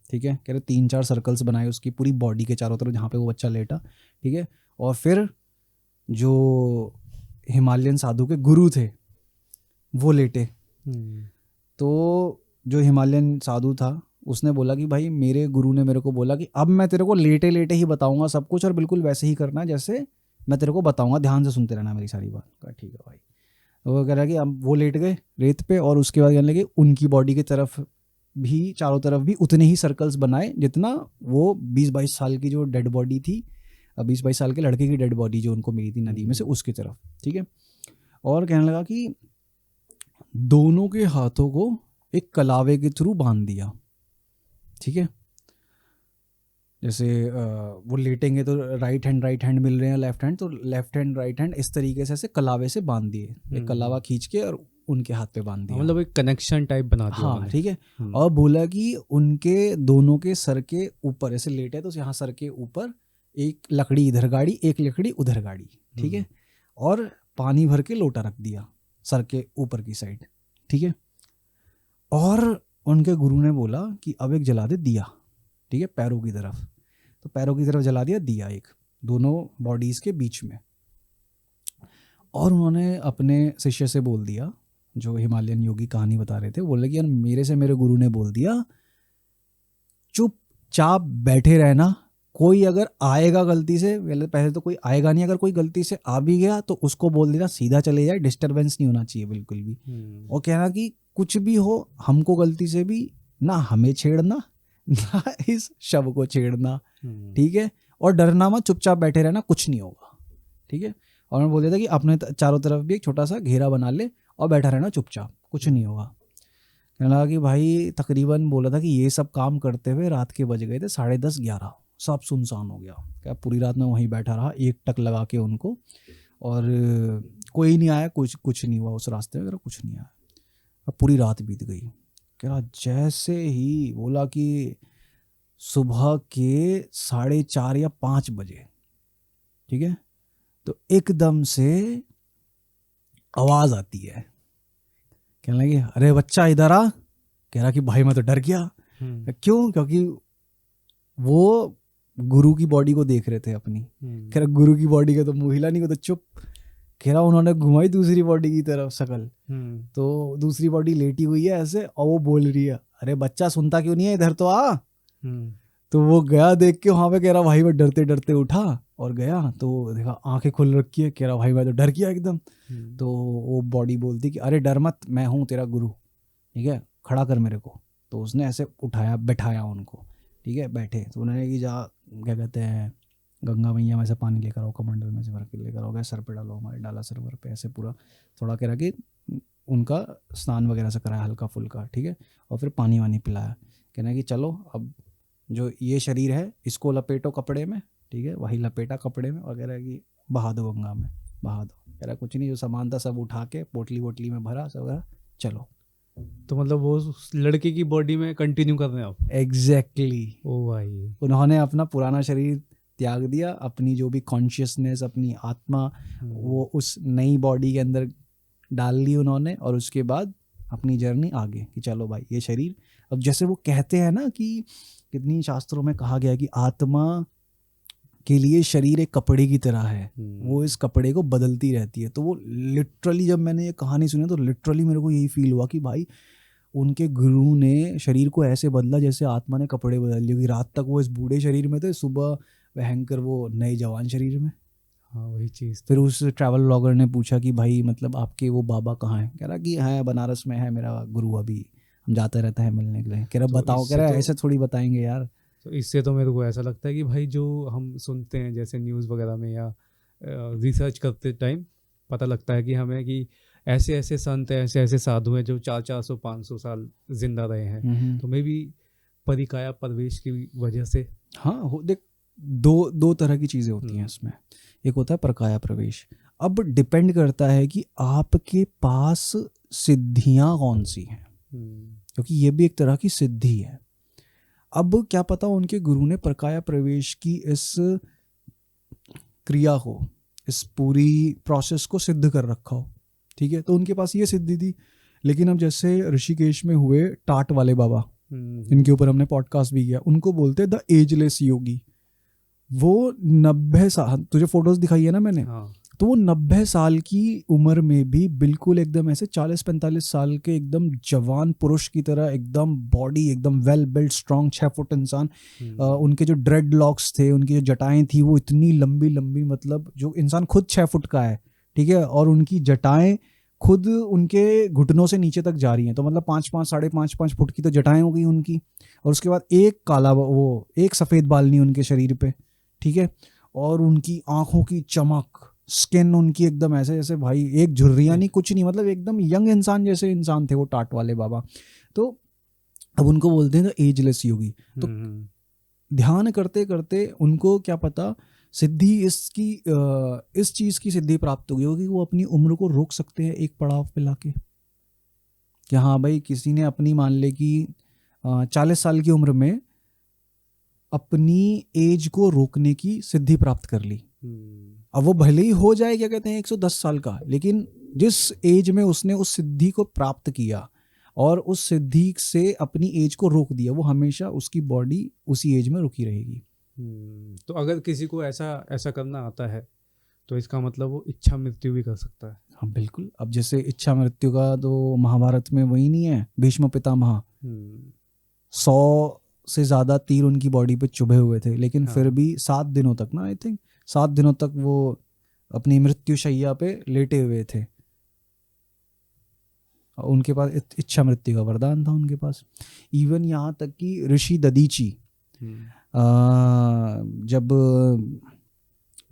ठीक है। कह रहे 3-4 सर्कल्स बनाए उसकी पूरी बॉडी के चारों तरफ जहाँ पे वो बच्चा लेटा, ठीक है। और फिर जो हिमालयन साधु के गुरु थे वो लेटे। तो जो हिमालयन साधु था उसने बोला कि भाई मेरे गुरु ने मेरे को बोला कि अब मैं तेरे को लेटे लेटे ही बताऊंगा सब कुछ, और बिल्कुल वैसे ही करना है जैसे मैं तेरे को बताऊंगा, ध्यान से सुनते रहना मेरी सारी बात। कहा ठीक है भाई। तो वो कह रहा है कि अब वो लेट गए रेत पे, और उसके बाद कहने लगे उनकी बॉडी की तरफ भी, चारों तरफ भी उतने ही सर्कल्स बनाए जितना वो 20-22 साल की जो डेड बॉडी थी, 20-22 साल के लड़के की डेड बॉडी जो उनको मिली थी नदी में से, उसकी तरफ, ठीक है। और कहने लगा कि दोनों के हाथों को एक कलावे के थ्रू बांध दिया, ठीक है। जैसे वो लेटेंगे तो राइट हैंड मिल रहे हैं लेफ्ट हैंड, तो लेफ्ट हैंड राइट हैंड इस तरीके से ऐसे कलावे से बांध दिए, एक कलावा खींच के और उनके हाथ पे बांध दिया, मतलब एक कनेक्शन टाइप बना दिया। हाँ ठीक है। और बोला कि उनके दोनों के सर के ऊपर ऐसे लेटे तो यहाँ सर के ऊपर एक लकड़ी इधर गाड़ी, एक लकड़ी उधर गाड़ी, ठीक है। और पानी भर के लोटा रख दिया सर के ऊपर की साइड, ठीक है। और उनके गुरु ने बोला कि अब एक जला दे दिया, ठीक है, पैरों की तरफ। तो पैरों की तरफ जला दिया दिया एक, दोनों बॉडीज के बीच में। और उन्होंने अपने शिष्य से बोल दिया, जो हिमालयन योगी कहानी बता रहे थे, बोले कि यार मेरे से मेरे गुरु ने बोल दिया चुपचाप बैठे रहना, कोई अगर आएगा गलती से, पहले तो कोई आएगा नहीं, अगर कोई गलती से आ भी गया तो उसको बोल देना सीधा चले जाए, डिस्टरबेंस नहीं होना चाहिए बिल्कुल भी। और कहना कि कुछ भी हो हमको गलती से भी ना हमें छेड़ना ना इस शव को छेड़ना, ठीक है, और डरना मत, चुपचाप बैठे रहना, कुछ नहीं होगा, ठीक है। और मैं बोल देता कि अपने चारों तरफ भी एक छोटा सा घेरा बना ले और बैठा रहना चुपचाप, कुछ नहीं होगा। कहने लगा कि भाई तकरीबन बोला था कि ये सब काम करते हुए रात के बज गए थे 10:30 11, सब सुनसान हो गया। क्या पूरी रात में वहीं बैठा रहा एक टक लगा के उनको, और कोई नहीं आया, कुछ नहीं हुआ उस रास्ते में, कुछ नहीं आया। अब पूरी रात बीत गई। कह रहा जैसे ही बोला कि सुबह के 4:30 या 5 बजे, ठीक है, तो एकदम से आवाज आती है। कहने लगे अरे बच्चा इधर आ। कह रहा कि भाई मैं तो डर गया। क्यों? क्योंकि वो गुरु की बॉडी को देख रहे थे अपनी। कह रहा गुरु की बॉडी का तो मुंह हिला नहीं, को तो चुप। कह रहा उन्होंने घुमाई दूसरी बॉडी की तरफ शकल, तो दूसरी बॉडी लेटी हुई है ऐसे, और वो बोल रही है अरे बच्चा सुनता क्यों नहीं है, इधर तो आ। तो वो गया देख के वहां पे, कह रहा भाई मैं डरते डरते उठा और गया तो देखा आंखें खुल रखी है। कह रहा भाई मैं तो डर गया एकदम। तो वो बॉडी बोलती कि अरे डर मत, मैं हूँ तेरा गुरु, ठीक है, खड़ा कर मेरे को। तो उसने ऐसे उठाया, बैठाया उनको, ठीक है, बैठे। तो उन्होंने कि जा क्या कहते हैं गंगा मैया में से पानी लेकर आओ, कमंडल में से भर के लेकर आओ, गए सर पे डालो, हमारे डाला सरवर पे, ऐसे पूरा थोड़ा कह रहा कि उनका स्नान वगैरह से कराया हल्का फुल्का, ठीक है, और फिर पानी वानी पिलाया। कहना कि चलो अब जो ये शरीर है इसको लपेटो कपड़े में, ठीक है, वही लपेटा कपड़े में, और कह रहा है कि बहा दो गंगा में, बहा दो। कह रहा कुछ नहीं, जो सामान था सब उठा के पोटली वोटली में भरा सब, चलो। तो मतलब वो लड़के की बॉडी में कंटिन्यू कर रहे हैं आप? एग्जैक्टली। ओ भाई, उन्होंने अपना पुराना शरीर त्याग दिया, अपनी जो भी कॉन्शियसनेस, अपनी आत्मा वो उस नई बॉडी के अंदर डाल ली उन्होंने, और उसके बाद अपनी जर्नी आगे कि चलो भाई ये शरीर। अब जैसे वो कहते हैं ना कि कितनी शास्त्रों में कहा गया है कि आत्मा के लिए शरीर एक कपड़े की तरह है, वो इस कपड़े को बदलती रहती है। तो वो लिटरली जब मैंने ये कहानी सुनी तो लिटरली मेरे को यही फील हुआ कि भाई उनके गुरु ने शरीर को ऐसे बदला जैसे आत्मा ने कपड़े बदल लिए, कि रात तक वो इस बूढ़े शरीर में थे, सुबह भयंकर वो नए जवान शरीर में। हाँ वही चीज़। फिर उस ट्रैवल ब्लॉगर ने पूछा कि भाई मतलब आपके वो बाबा कहाँ हैं? कह रहा कि है बनारस में है मेरा गुरु, अभी हम जाते रहता है मिलने के लिए। कह रहा बताओ। कह रहा ऐसे थोड़ी बताएंगे यार। तो इससे तो मेरे को ऐसा लगता है कि भाई जो हम सुनते हैं जैसे न्यूज़ वगैरह में या रिसर्च करते टाइम पता लगता है कि हमें कि ऐसे ऐसे संत हैं, ऐसे ऐसे साधु हैं जो 400-500 साल जिंदा रहे हैं। तो मे भी परिकाया प्रवेश की वजह से। हाँ देख, दो तरह की चीज़ें होती हैं इसमें। एक होता है परकाया प्रवेश। अब डिपेंड करता है कि आपके पास सिद्धियाँ कौन सी हैं, क्योंकि ये भी एक तरह की सिद्धि है। अब क्या पता उनके गुरु ने परकाया प्रवेश की इस क्रिया को, इस पूरी प्रोसेस को सिद्ध कर रखा हो, ठीक है, तो उनके पास ये सिद्धि थी। लेकिन अब जैसे ऋषिकेश में हुए टाट वाले बाबा, इनके ऊपर हमने पॉडकास्ट भी किया, उनको बोलते द एजलेस योगी। वो 90 साल, तुझे फोटोज दिखाई है ना मैंने, हाँ। तो वो 90 साल की उम्र में भी बिल्कुल एकदम ऐसे 40-45 साल के एकदम जवान पुरुष की तरह, एकदम बॉडी एकदम वेल बिल्ड स्ट्रॉन्ग 6 फुट इंसान। उनके जो ड्रेड लॉक्स थे, उनकी जो जटाएं थी वो इतनी लंबी लंबी, मतलब जो इंसान खुद 6 फुट का है, ठीक है, और उनकी जटाएं खुद उनके घुटनों से नीचे तक जा रही हैं। तो मतलब 5-5 5.5 फुट की तो जटाएं हो गई उनकी। और उसके बाद एक काला, वो एक सफ़ेद बाल नहीं उनके शरीर पे, ठीक है, और उनकी आंखों की चमक, स्किन उनकी एकदम ऐसे जैसे भाई एक झुर्रियाँ नहीं, कुछ नहीं, मतलब एकदम यंग इंसान जैसे इंसान थे वो टाट वाले बाबा। तो अब उनको बोलते हैं एजलेस योगी। तो ध्यान करते करते उनको क्या पता सिद्धि इसकी इस चीज़ की सिद्धि प्राप्त हो गई होगी, वो अपनी उम्र को रोक सकते हैं एक पड़ाव पे लाके। कि हाँ भाई किसी ने अपनी मान ले कि 40 साल की उम्र में अपनी एज को रोकने की सिद्धि प्राप्त कर ली। अब वो भले ही हो जाए क्या कहते हैं 110 साल का, लेकिन जिस एज में उसने उस सिद्धि को प्राप्त किया और उस सिद्धि से अपनी एज को रोक दिया, वो हमेशा उसकी बॉडी उसी एज में रुकी रहेगी। तो अगर किसी को ऐसा करना आता है तो इसका मतलब वो इच्छा मृत्यु भी कर सकता है। हाँ बिल्कुल। अब जैसे इच्छा मृत्यु का तो महाभारत में वही नहीं है, भीष्म पितामह, 100 से ज़्यादा तीर उनकी बॉडी पे चुभे हुए थे, लेकिन हाँ। फिर भी 7 दिनों तक ना, आई थिंक 7 दिनों तक वो अपनी मृत्यु शैया पे लेटे हुए थे। उनके पास इच्छा मृत्यु का वरदान था उनके पास। इवन यहाँ तक कि ऋषि दधीची जब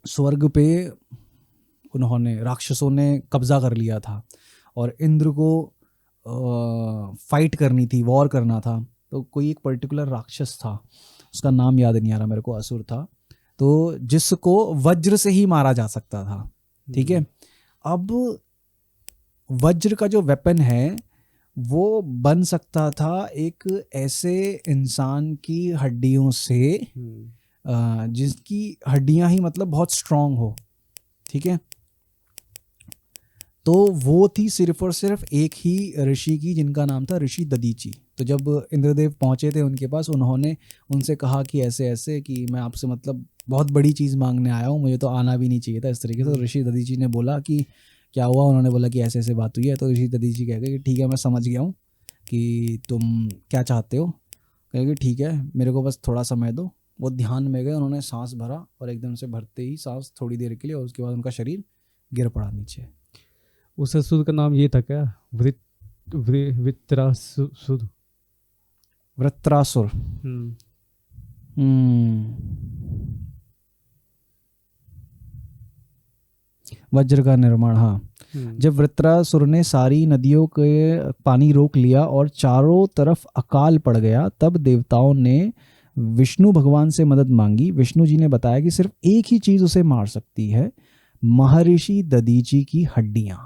स्वर्ग पे उन्होंने, राक्षसों ने कब्जा कर लिया था और इंद्र को फाइट करनी थी, वॉर करना था, तो कोई एक पर्टिकुलर राक्षस था, उसका नाम याद नहीं आ रहा मेरे को, असुर था, तो जिसको वज्र से ही मारा जा सकता था। ठीक है, अब वज्र का जो वेपन है वो बन सकता था एक ऐसे इंसान की हड्डियों से जिसकी हड्डियां ही मतलब बहुत स्ट्रांग हो। ठीक है, तो वो थी सिर्फ और सिर्फ एक ही ऋषि की, जिनका नाम था ऋषि दधीची। तो जब इंद्रदेव पहुंचे थे उनके पास, उन्होंने उनसे कहा कि ऐसे ऐसे कि मैं आपसे मतलब बहुत बड़ी चीज़ मांगने आया हूँ, मुझे तो आना भी नहीं चाहिए था इस तरीके से। तो ऋषि दधीची ने बोला कि क्या हुआ, उन्होंने बोला कि ऐसे ऐसे बात हुई है। तो ऋषि दधीची कह गए कि ठीक है मैं समझ गया हूँ कि तुम क्या चाहते हो। कहेंगे ठीक है मेरे को बस थोड़ा समय दो। वो ध्यान में गए, उन्होंने सांस भरा और एकदम से भरते ही सांस थोड़ी देर के लिए, और उसके बाद उनका शरीर गिर पड़ा नीचे। उस असुर का नाम ये था क्या, वृत्रासुर? वृत्रासुर। वज्र का निर्माण, हाँ। जब वृत्रासुर ने सारी नदियों के पानी रोक लिया और चारों तरफ अकाल पड़ गया, तब देवताओं ने विष्णु भगवान से मदद मांगी। विष्णु जी ने बताया कि सिर्फ एक ही चीज उसे मार सकती है, महर्षि दधीची की हड्डियां।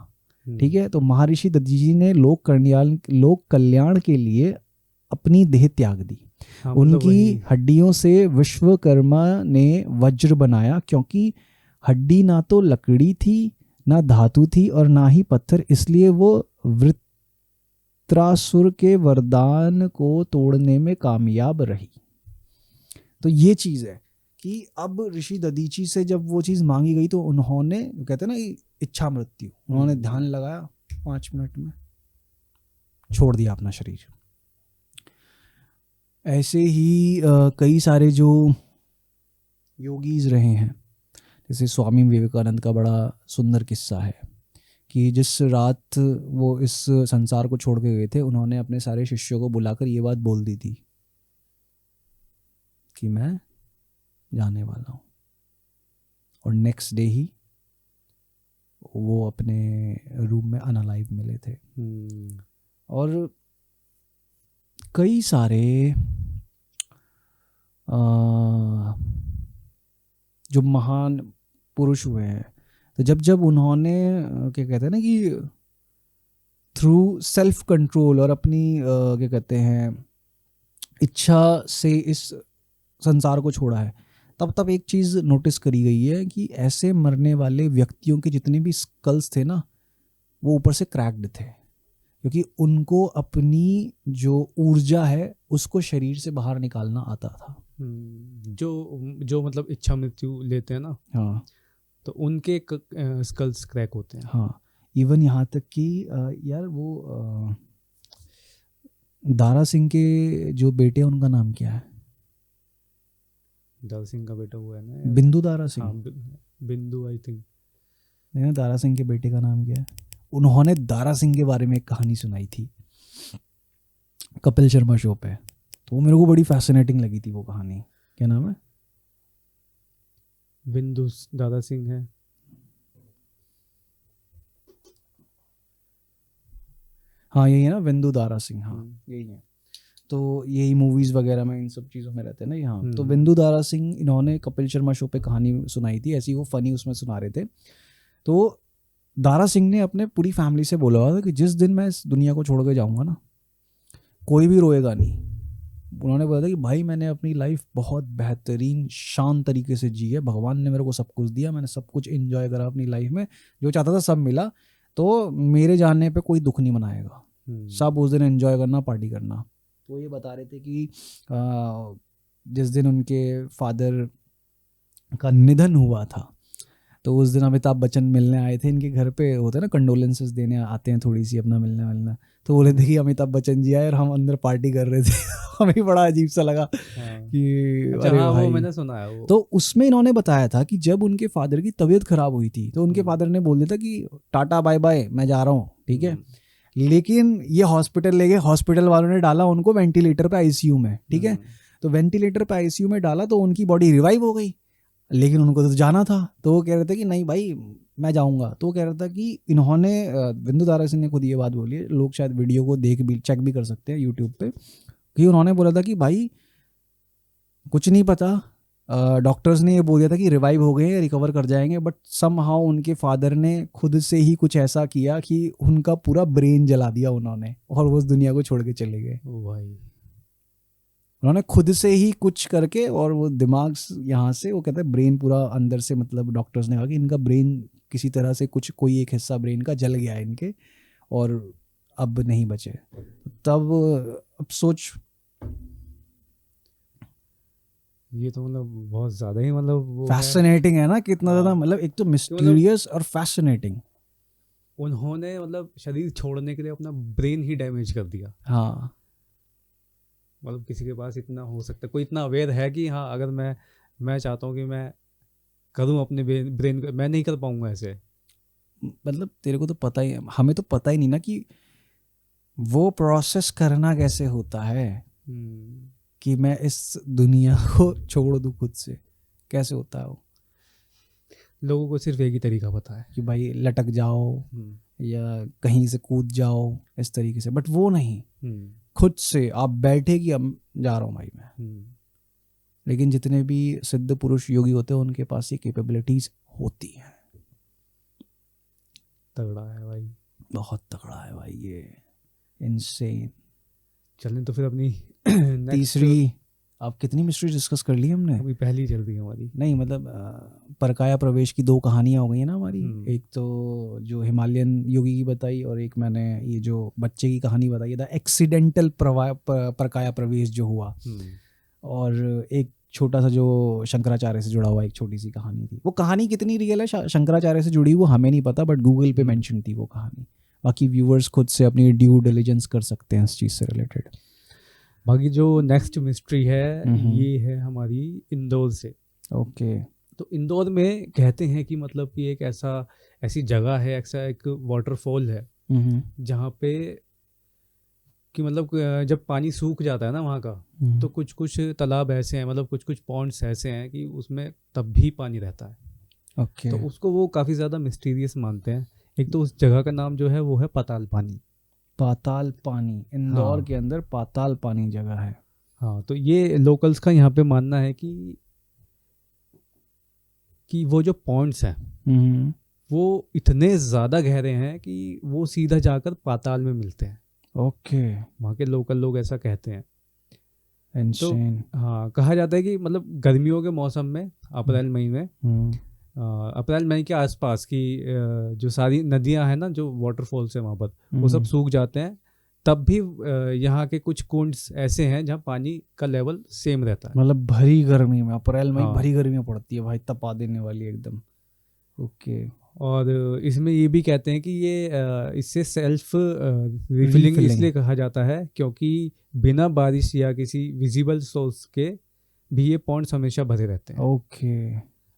ठीक है, तो महर्षि दधीची ने लोक कल्याण के लिए अपनी देह त्याग दी। हाँ, उनकी हड्डियों से विश्वकर्मा ने वज्र बनाया, क्योंकि हड्डी ना तो लकड़ी थी, ना धातु थी और ना ही पत्थर, इसलिए वो वृत्रासुर के वरदान को तोड़ने में कामयाब रही। तो ये चीज है कि अब ऋषि दधीची से जब वो चीज मांगी गई तो उन्होंने, कहते हैं ना इच्छा मृत्यु, उन्होंने ध्यान लगाया, 5 मिनट में छोड़ दिया अपना शरीर। ऐसे ही कई सारे जो योगीज रहे हैं, जैसे स्वामी विवेकानंद का बड़ा सुंदर किस्सा है कि जिस रात वो इस संसार को छोड़ के गए थे, उन्होंने अपने सारे शिष्यों को बुलाकर ये बात बोल दी थी कि मैं जाने वाला हूँ, और नेक्स्ट डे ही वो अपने रूम में अनअलाइव मिले थे। और कई सारे जो महान पुरुष हुए हैं, तो जब जब उन्होंने क्या कहते हैं ना कि थ्रू सेल्फ कंट्रोल और अपनी क्या कहते हैं इच्छा से इस संसार को छोड़ा है, तब तब एक चीज़ नोटिस करी गई है कि ऐसे मरने वाले व्यक्तियों के जितने भी स्कल्स थे ना, वो ऊपर से क्रैक्ड थे, क्योंकि उनको अपनी जो ऊर्जा है उसको शरीर से बाहर निकालना आता था। जो मतलब इच्छा मृत्यु लेते हैं ना, हाँ, तो उनके स्कल्स क्रैक होते हैं। हाँ, इवन यहाँ तक कि यार वो दारा सिंह के जो बेटे हैं उनका नाम क्या है? दारा सिंह का बेटा हुआ है ना, बिंदु दारा सिंह। हाँ, बिंदु आई थिंक। नहीं, दारा सिंह के बेटे का नाम क्या है? उन्होंने दारा सिंह के बारे में एक कहानी सुनाई थी कपिल शर्मा शो पे, तो वो मेरे को बड़ी फैसिनेटिंग लगी थी वो कहानी। क्या नाम है? बिंदु दारा सिंह है। हाँ यही है ना, बिंदु दारा सिंह। हाँ यही है। तो यही मूवीज वगैरह में इन सब चीज़ों में रहते हैं ना यहाँ। तो बिंदु दारा सिंह, इन्होंने कपिल शर्मा शो पे कहानी सुनाई थी, ऐसी वो फनी उसमें सुना रहे थे। तो दारा सिंह ने अपने पूरी फैमिली से बोला हुआ था कि जिस दिन मैं इस दुनिया को छोड़ के जाऊँगा ना, कोई भी रोएगा नहीं। उन्होंने बोला था कि भाई मैंने अपनी लाइफ बहुत बेहतरीन शान तरीके से जी है, भगवान ने मेरे को सब कुछ दिया, मैंने सब कुछ एंजॉय करा अपनी लाइफ में, जो चाहता था सब मिला, तो मेरे जाने पे कोई दुख नहीं मनाएगा, सब उस दिन एंजॉय करना, पार्टी करना। तो ये बता रहे थे कि जिस दिन उनके फादर का निधन हुआ था, तो उस दिन अमिताभ बच्चन मिलने आए थे इनके घर पे, होते हैं ना कंडोलेंसेस देने आते हैं थोड़ी सी अपना मिलना, तो बोले थे कि अमिताभ बच्चन जी आए और हम अंदर पार्टी कर रहे थे। हमें बड़ा अजीब सा लगा कि अच्छा, अरे हाँ, भाई। वो मैंने सुना है वो। तो उसमें इन्होंने बताया था कि जब उनके फादर की तबीयत खराब हुई थी तो उनके फादर ने बोल दिया था कि टाटा बाय बाय, मैं जा रहा हूँ, ठीक है। लेकिन ये हॉस्पिटल ले गए, हॉस्पिटल वालों ने डाला उनको वेंटिलेटर पे आईसीयू में, ठीक है। तो वेंटिलेटर पे आईसीयू में डाला तो उनकी बॉडी रिवाइव हो गई, लेकिन उनको तो जाना था। तो वो कह रहे थे कि नहीं भाई मैं जाऊंगा। तो वो कह रहा था कि इन्होंने बिंदु तारा सिंह ने खुद ये बात बोली है, लोग शायद वीडियो को देख भी चेक भी कर सकते हैं यूट्यूब पे, कि उन्होंने बोला था कि भाई कुछ नहीं पता, डॉक्टर्स ने ये बोल दिया था कि रिवाइव हो गए, रिकवर कर जाएंगे, बट समहाउ उनके फादर ने खुद से ही कुछ ऐसा किया कि उनका पूरा ब्रेन जला दिया उन्होंने और वो उस दुनिया को छोड़ के चले गए। ओ भाई, उन्होंने खुद से ही कुछ करके, और वो दिमाग यहाँ से, वो कहते हैं ब्रेन पूरा अंदर से, मतलब डॉक्टर्स ने कहा कि इनका ब्रेन किसी तरह से कुछ, कोई एक हिस्सा ब्रेन का जल गया है इनके और अब नहीं बचे। तब अब सोच, ये तो मतलब बहुत ज्यादा ही मतलब वो फैसिनेटिंग है ना, कितना ज्यादा, मतलब एक तो मिस्टीरियस और फैसिनेटिंग। उन्होंने मतलब शरीर छोड़ने के लिए अपना ब्रेन ही डैमेज कर दिया। हाँ, मतलब किसी के पास इतना हो सकता है, कोई इतना अवेयर है कि हाँ अगर मैं चाहता हूँ कि मैं करूँ अपने ब्रेन को, मैं नहीं कर पाऊंगा ऐसे। मतलब तेरे को तो पता ही, हमें तो पता ही नहीं ना कि वो प्रोसेस करना कैसे होता है, कि मैं इस दुनिया को छोड़ दूँ खुद से, कैसे होता है वो। लोगों को सिर्फ एक ही तरीका पता है कि भाई लटक जाओ या कहीं से कूद जाओ इस तरीके से, बट वो नहीं, खुद से आप बैठे कि अब जा रहा हूँ भाई मैं। लेकिन जितने भी सिद्ध पुरुष योगी होते हैं उनके पास ये कैपेबिलिटीज होती हैं। तगड़ा है भाई, बहुत तगड़ा है भाई ये, इनसेन। चलें तो फिर अपनी तीसरी, अब कितनी मिस्ट्री डिस्कस कर ली हमने? अभी पहली चल रही है हमारी। नहीं मतलब परकाया प्रवेश की 2 कहानियां हो गई है ना हमारी। एक तो जो हिमालयन योगी की बताई, और एक मैंने ये जो बच्चे की कहानी बताई था, एक्सीडेंटल परकाया प्रवेश जो हुआ, और एक छोटा सा जो शंकराचार्य से जुड़ा हुआ एक छोटी सी कहानी थी। वो कहानी कितनी रियल है शंकराचार्य से जुड़ी वो हमें नहीं पता, बट गूगल पे मेंशन थी वो कहानी। बाकी व्यूअर्स खुद से अपनी ड्यू डिलिजेंस कर सकते हैं इस चीज़ से रिलेटेड। बाकी जो नेक्स्ट मिस्ट्री है ये है हमारी इंदौर से। ओके। तो इंदौर में कहते हैं कि मतलब कि एक ऐसी जगह है, ऐसा एक वाटरफॉल है जहाँ पे कि मतलब जब पानी सूख जाता है ना वहाँ का, तो कुछ कुछ तालाब ऐसे हैं, मतलब कुछ कुछ पॉन्ड्स ऐसे हैं कि उसमें तब भी पानी रहता है। ओके। तो उसको वो काफ़ी ज़्यादा मिस्टीरियस मानते हैं। एक तो उस जगह का नाम जो है वो है पाताल पानी। पाताल पानी, इंदौर के अंदर पाताल पानी जगह है। हाँ, तो ये लोकल्स का यहाँ पे मानना है कि वो जो पॉन्ड्स हैं वो इतने ज़्यादा गहरे हैं कि वो सीधा जाकर पाताल में मिलते हैं। ओके। वहाँ के लोकल लोग ऐसा कहते हैं। तो हाँ, कहा जाता है कि मतलब गर्मियों के मौसम में अप्रैल मई में, अप्रैल मई के आसपास की जो सारी नदियां हैं ना, जो वाटरफॉल्स है वहाँ पर, वो सब सूख जाते हैं। तब भी यहाँ के कुछ कुंड्स ऐसे हैं जहाँ पानी का लेवल सेम रहता है। मतलब भरी गर्मी में, अप्रैल मई भरी गर्मी में पड़ती है भाई, तपा देने वाली एकदम। ओके। और इसमें ये भी कहते हैं कि ये इससे सेल्फ रिफिलिंग इसलिए कहा जाता है क्योंकि बिना बारिश या किसी विजिबल सोर्स के भी ये पॉन्ड्स हमेशा भरे रहते हैं। ओके।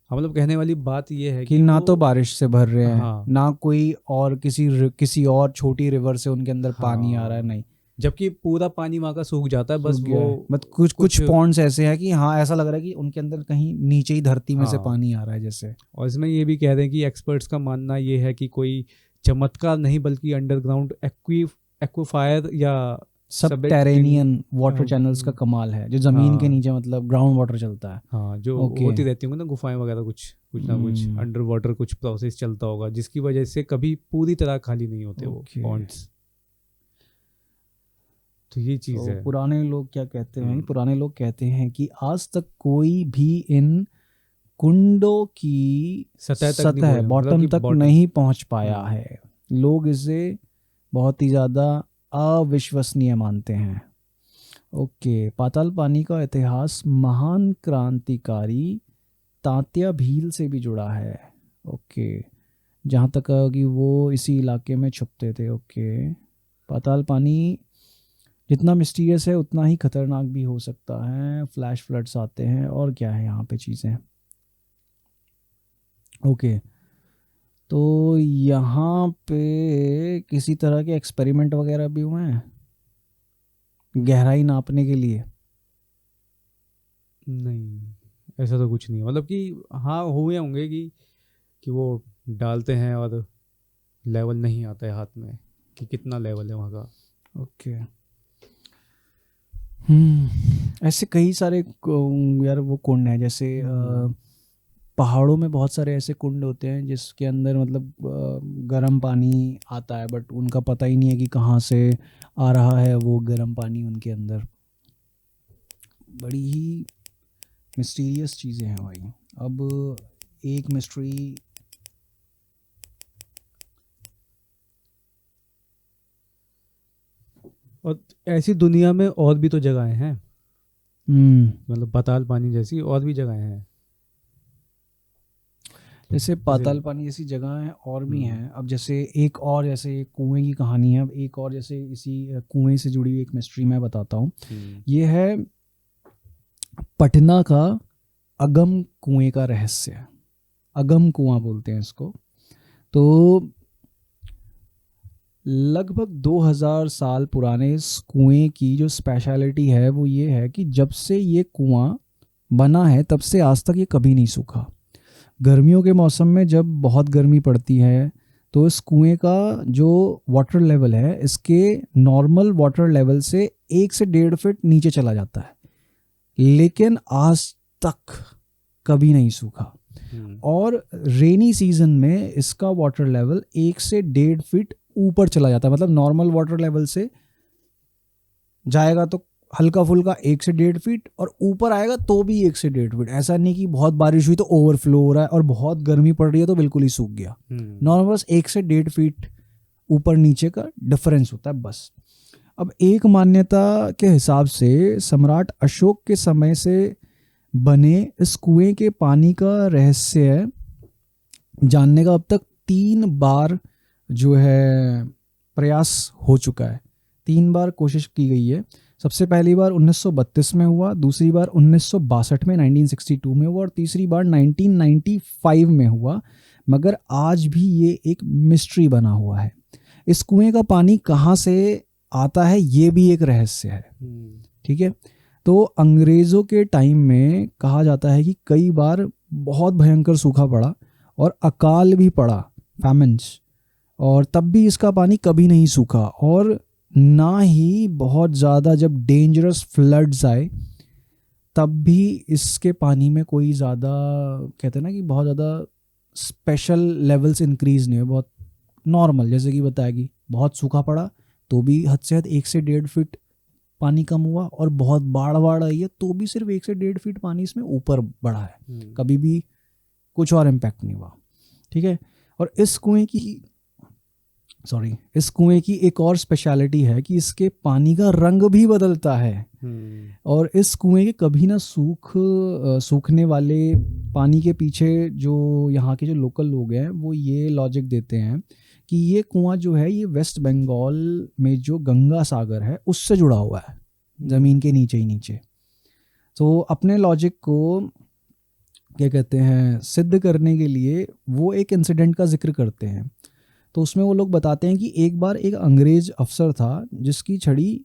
मतलब कहने वाली बात ये है कि ना तो बारिश से भर रहे हैं, ना कोई और किसी और छोटी रिवर से उनके अंदर पानी आ रहा है, नहीं, जबकि पूरा पानी वहाँ का सूख जाता है। बस वो मतलब कुछ पॉन्ड्स ऐसे हैं कि हाँ ऐसा लग रहा है कि उनके अंदर कहीं नीचे ही धरती में से पानी आ रहा है जैसे। और इसमें ये भी कह रहे हैं कि एक्सपर्ट्स का मानना ये है कि कोई चमत्कार नहीं बल्कि अंडरग्राउंड एक्वाफायर या सबटेरेनियन वाटर चैनल्स का कमाल है, जो जमीन के नीचे मतलब ग्राउंड वाटर चलता है। हाँ, जो होती रहती होंगी ना गुफाएं वगैरह, कुछ ना कुछ अंडर वाटर कुछ प्रोसेस चलता होगा जिसकी वजह से कभी पूरी तरह खाली नहीं होते वो पॉन्ड्स। तो ये चीज है। पुराने लोग क्या कहते हैं, पुराने लोग कहते हैं कि आज तक कोई भी इन कुंडों की सतह बॉटम तक नहीं पहुंच पाया है। लोग इसे बहुत ही ज्यादा अविश्वसनीय मानते हैं। ओके। पाताल पानी का इतिहास महान क्रांतिकारी तात्या भील से भी जुड़ा है। ओके, जहाँ तक कि वो इसी इलाके में छुपते थे। ओके, पाताल पानी जितना मिस्टीरियस है उतना ही खतरनाक भी हो सकता है। फ्लैश फ्लड्स आते हैं, और क्या है यहाँ पे चीज़ें। ओके, तो यहाँ पे किसी तरह के एक्सपेरिमेंट वगैरह भी हुए हैं गहराई नापने के लिए? नहीं, ऐसा तो कुछ नहीं है। मतलब कि हाँ हुए होंगे कि वो डालते हैं और लेवल नहीं आता है हाथ में कि कितना लेवल है वहाँ का। ओके। ऐसे कई सारे यार वो कुंड हैं, जैसे पहाड़ों में बहुत सारे ऐसे कुंड होते हैं जिसके अंदर मतलब गर्म पानी आता है, बट उनका पता ही नहीं है कि कहाँ से आ रहा है वो गर्म पानी उनके अंदर। बड़ी ही मिस्टीरियस चीज़ें हैं भाई। अब एक मिस्ट्री और ऐसी दुनिया में और भी तो जगहें हैं, मतलब पाताल पानी जैसी और भी जगहें हैं। जैसे पाताल पानी जैसी जगह है और भी हैं। अब जैसे एक और जैसे कुएं की कहानी है, एक और जैसे इसी कुएं से जुड़ी हुई एक मिस्ट्री मैं बताता हूँ। ये है पटना का अगम कुएं का रहस्य। अगम कुआं बोलते हैं इसको। तो लगभग 2000 साल पुराने इस कुएं की जो स्पेशलिटी है वो ये है कि जब से ये कुआं बना है तब से आज तक ये कभी नहीं सूखा। गर्मियों के मौसम में जब बहुत गर्मी पड़ती है तो इस कुएं का जो वाटर लेवल है इसके नॉर्मल वाटर लेवल से 1 से 1.5 फीट नीचे चला जाता है, लेकिन आज तक कभी नहीं सूखा। और रेनी सीजन में इसका वाटर लेवल 1 से 1.5 फीट ऊपर चला जाता है। मतलब नॉर्मल वाटर लेवल से जाएगा तो हल्का फुल्का 1 से 1.5 फीट, और ऊपर आएगा तो भी 1 से 1.5 फीट। ऐसा नहीं कि बहुत बारिश हुई तो ओवरफ्लो हो रहा है और बहुत गर्मी पड़ रही है तो बिल्कुल ही सूख गया। नॉर्मल 1 से 1.5 फीट ऊपर नीचे का डिफरेंस होता है बस। अब एक मान्यता के हिसाब से सम्राट अशोक के समय से बने इस कुएं के पानी का रहस्य जानने का अब तक 3 बार जो है प्रयास हो चुका है। 3 बार कोशिश की गई है। सबसे पहली बार 1932 में हुआ, दूसरी बार 1962 में 1962 में हुआ, और तीसरी बार 1995 में हुआ। मगर आज भी ये एक मिस्ट्री बना हुआ है। इस कुएं का पानी कहाँ से आता है ये भी एक रहस्य है। ठीक है, तो अंग्रेज़ों के टाइम में कहा जाता है कि कई बार बहुत भयंकर सूखा पड़ा और अकाल भी पड़ा, फैमिन्स, और तब भी इसका पानी कभी नहीं सूखा। और ना ही बहुत ज़्यादा जब डेंजरस फ्लड्स आए तब भी इसके पानी में कोई ज़्यादा, कहते हैं ना कि बहुत ज़्यादा स्पेशल लेवल्स इंक्रीज़ नहीं हुए, बहुत नॉर्मल। जैसे कि बताया कि बहुत सूखा पड़ा तो भी हद से हद 1 से 1.5 फीट पानी कम हुआ, और बहुत बाढ़ आई है तो भी सिर्फ 1 से 1.5 फीट पानी इसमें ऊपर बढ़ा है, कभी भी कुछ और इम्पैक्ट नहीं हुआ। ठीक है, और इस कुएं की एक और स्पेशलिटी है कि इसके पानी का रंग भी बदलता है। और इस कुएं के कभी ना सूखने वाले पानी के पीछे जो यहाँ के जो लोकल लोग हैं वो ये लॉजिक देते हैं कि ये कुआं जो है ये वेस्ट बंगाल में जो गंगा सागर है उससे जुड़ा हुआ है, ज़मीन के नीचे ही नीचे। तो अपने लॉजिक को क्या कहते हैं सिद्ध करने के लिए वो एक इंसिडेंट का जिक्र करते हैं। तो उसमें वो लोग बताते हैं कि एक बार एक अंग्रेज अफसर था जिसकी छड़ी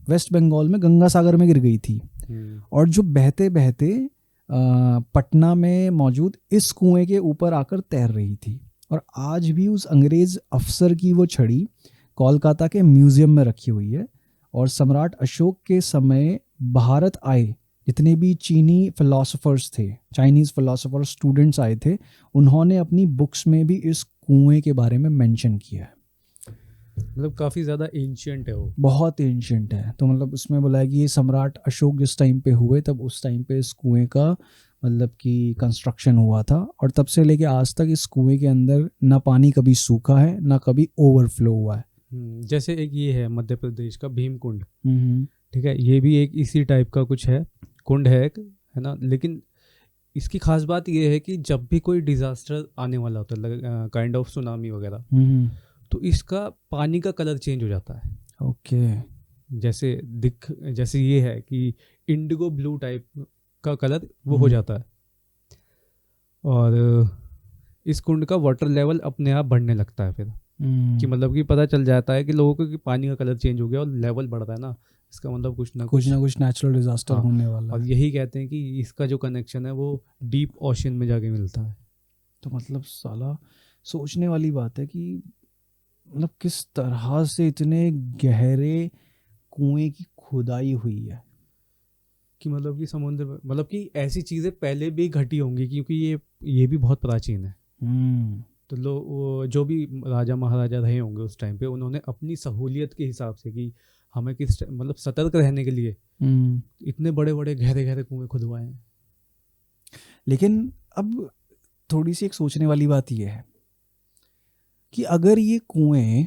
वेस्ट बंगाल में गंगा सागर में गिर गई थी, और जो बहते बहते पटना में मौजूद इस कुएं के ऊपर आकर तैर रही थी। और आज भी उस अंग्रेज अफसर की वो छड़ी कोलकाता के म्यूजियम में रखी हुई है। और सम्राट अशोक के समय भारत आए जितने भी चीनी फिलोसोफर्स थे, चाइनीज़ फिलोसोफर स्टूडेंट्स आए थे, उन्होंने अपनी बुक्स में भी इस कुएं के बारे में मेंशन किया है। मतलब काफ़ी ज़्यादा एंशिएंट है वो, बहुत एंशिएंट है। तो मतलब उसमें बोला है कि ये सम्राट अशोक जिस टाइम पे हुए तब उस टाइम पे इस कुएं का मतलब कि कंस्ट्रक्शन हुआ था, और तब से लेके आज तक इस कुएं के अंदर ना पानी कभी सूखा है ना कभी ओवरफ्लो हुआ है। जैसे एक ये है मध्य प्रदेश का भीम कुंड, ठीक है, ये भी एक इसी टाइप का कुछ है, कुंड है ना। लेकिन इसकी खास बात ये है कि जब भी कोई डिजास्टर आने वाला होता है, काइंड ऑफ सुनामी वगैरह, तो इसका पानी का कलर चेंज हो जाता है। ओके। जैसे ये है कि इंडिगो ब्लू टाइप का कलर वो हो जाता है, और इस कुंड का वाटर लेवल अपने आप बढ़ने लगता है फिर, कि मतलब कि पता चल जाता है कि लोगों को कि पानी का कलर चेंज हो गया और लेवल बढ़ रहा है ना, इसका मतलब कुछ ना कुछ नेचुरल डिजास्टर होने वाला और है। यही कहते हैं कि इसका जो कनेक्शन है वो डीप ओशन में जाके मिलता है। तो मतलब साला सोचने वाली बात है कि मतलब किस तरह से इतने गहरे कुएं की खुदाई हुई है, कि मतलब कि समुद्र में, मतलब कि ऐसी चीज़ें पहले भी घटी होंगी, क्योंकि ये भी बहुत प्राचीन है। तो लोग जो भी राजा महाराजा रहे होंगे उस टाइम पे, उन्होंने अपनी सहूलियत के हिसाब से कि हमें किस मतलब सतर्क रहने के लिए इतने बड़े बड़े गहरे गहरे कुएं खुदवाए हैं। लेकिन अब थोड़ी सी एक सोचने वाली बात यह है कि अगर ये कुएं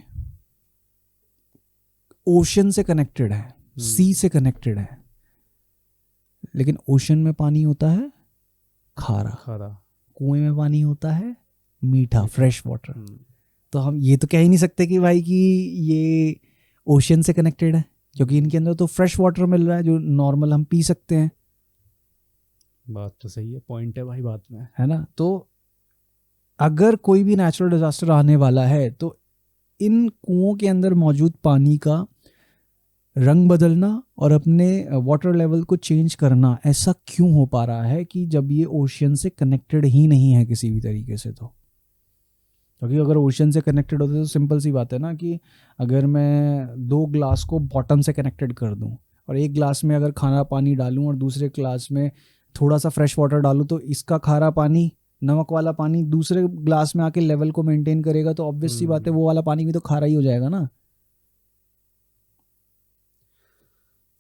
ओशन से कनेक्टेड है, सी से कनेक्टेड है, लेकिन ओशन में पानी होता है खारा, कुएं में पानी होता है मीठा, फ्रेश वाटर, तो हम ये तो कह ही नहीं सकते कि भाई कि ये ओशन से कनेक्टेड है, क्योंकि इनके अंदर तो फ्रेश वाटर मिल रहा है जो नॉर्मल हम पी सकते हैं। बात तो सही है, पॉइंट है भाई बात में, है ना। तो अगर कोई भी नेचुरल डिजास्टर आने वाला है तो इन कुओं के अंदर मौजूद पानी का रंग बदलना और अपने वाटर लेवल को चेंज करना ऐसा क्यों हो पा रहा है कि जब ये ओशन से कनेक्टेड ही नहीं है किसी भी तरीके से। तो क्योंकि अगर ओशन से कनेक्टेड होते तो सिंपल सी बात है ना कि अगर मैं 2 ग्लास को बॉटम से कनेक्टेड कर दूं और एक ग्लास में अगर खारा पानी डालूं और दूसरे ग्लास में थोड़ा सा फ्रेश वाटर डालूं, तो इसका खारा पानी, नमक वाला पानी दूसरे ग्लास में आके लेवल को मेंटेन करेगा, तो ऑब्वियस सी बात है वो वाला पानी भी तो खारा ही हो जाएगा ना।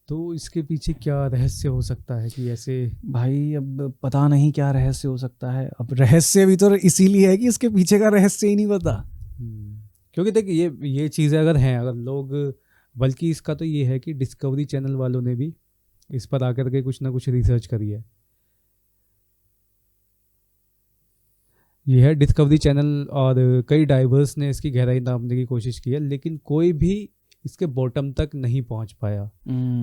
तो इसके पीछे क्या रहस्य हो सकता है कि ऐसे? भाई अब पता नहीं क्या रहस्य हो सकता है। अब रहस्य भी तो इसीलिए है कि इसके पीछे का रहस्य ही नहीं पता। क्योंकि देख ये चीज़ें अगर हैं, अगर लोग, बल्कि इसका तो ये है कि डिस्कवरी चैनल वालों ने भी इस पर आकर के कुछ ना कुछ रिसर्च करी है। ये है डिस्कवरी चैनल, और कई डाइवर्स ने इसकी गहराई नापने की कोशिश की है, लेकिन कोई भी इसके बॉटम तक नहीं पहुंच पाया।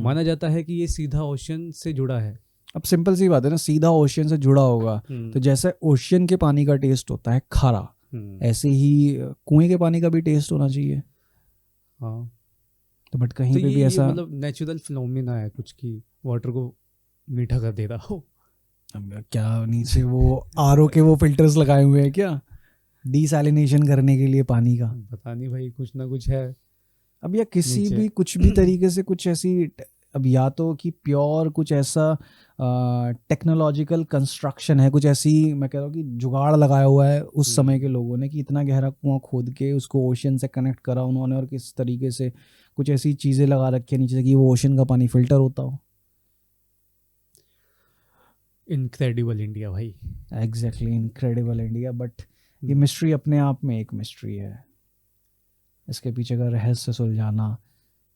माना जाता है कि ये सीधा ओशन से जुड़ा है। अब सिंपल सी बात है ना, सीधा ओशन से जुड़ा होगा तो जैसे ओशन के पानी का टेस्ट होता है खारा, ऐसे ही कुएं के पानी का भी टेस्ट होना चाहिए। हाँ, तो बट कहीं पे भी ऐसा मतलब नेचुरल फिनोमेना है कुछ की वाटर को मीठा कर दे रहा हो। अब क्या नीचे वो आरओ के वो फिल्टर्स लगाए हुए हैं क्या डिसैलिनेशन करने के लिए पानी का? पता नहीं भाई, कुछ ना कुछ है। अब या किसी भी कुछ भी तरीके से कुछ ऐसी, अब या तो कि प्योर कुछ ऐसा टेक्नोलॉजिकल कंस्ट्रक्शन है, कुछ ऐसी मैं कह रहा हूँ कि जुगाड़ लगाया हुआ है उस समय के लोगों ने कि इतना गहरा कुआं खोद के उसको ओशन से कनेक्ट करा उन्होंने, और किस तरीके से कुछ ऐसी चीज़ें लगा रखी है नीचे से कि वो ओशन का पानी फिल्टर होता हो। इनक्रेडिबल इंडिया भाई। Exactly, incredible India. बट ये मिस्ट्री अपने आप में एक मिस्ट्री है, इसके पीछे का रहस्य सुलझाना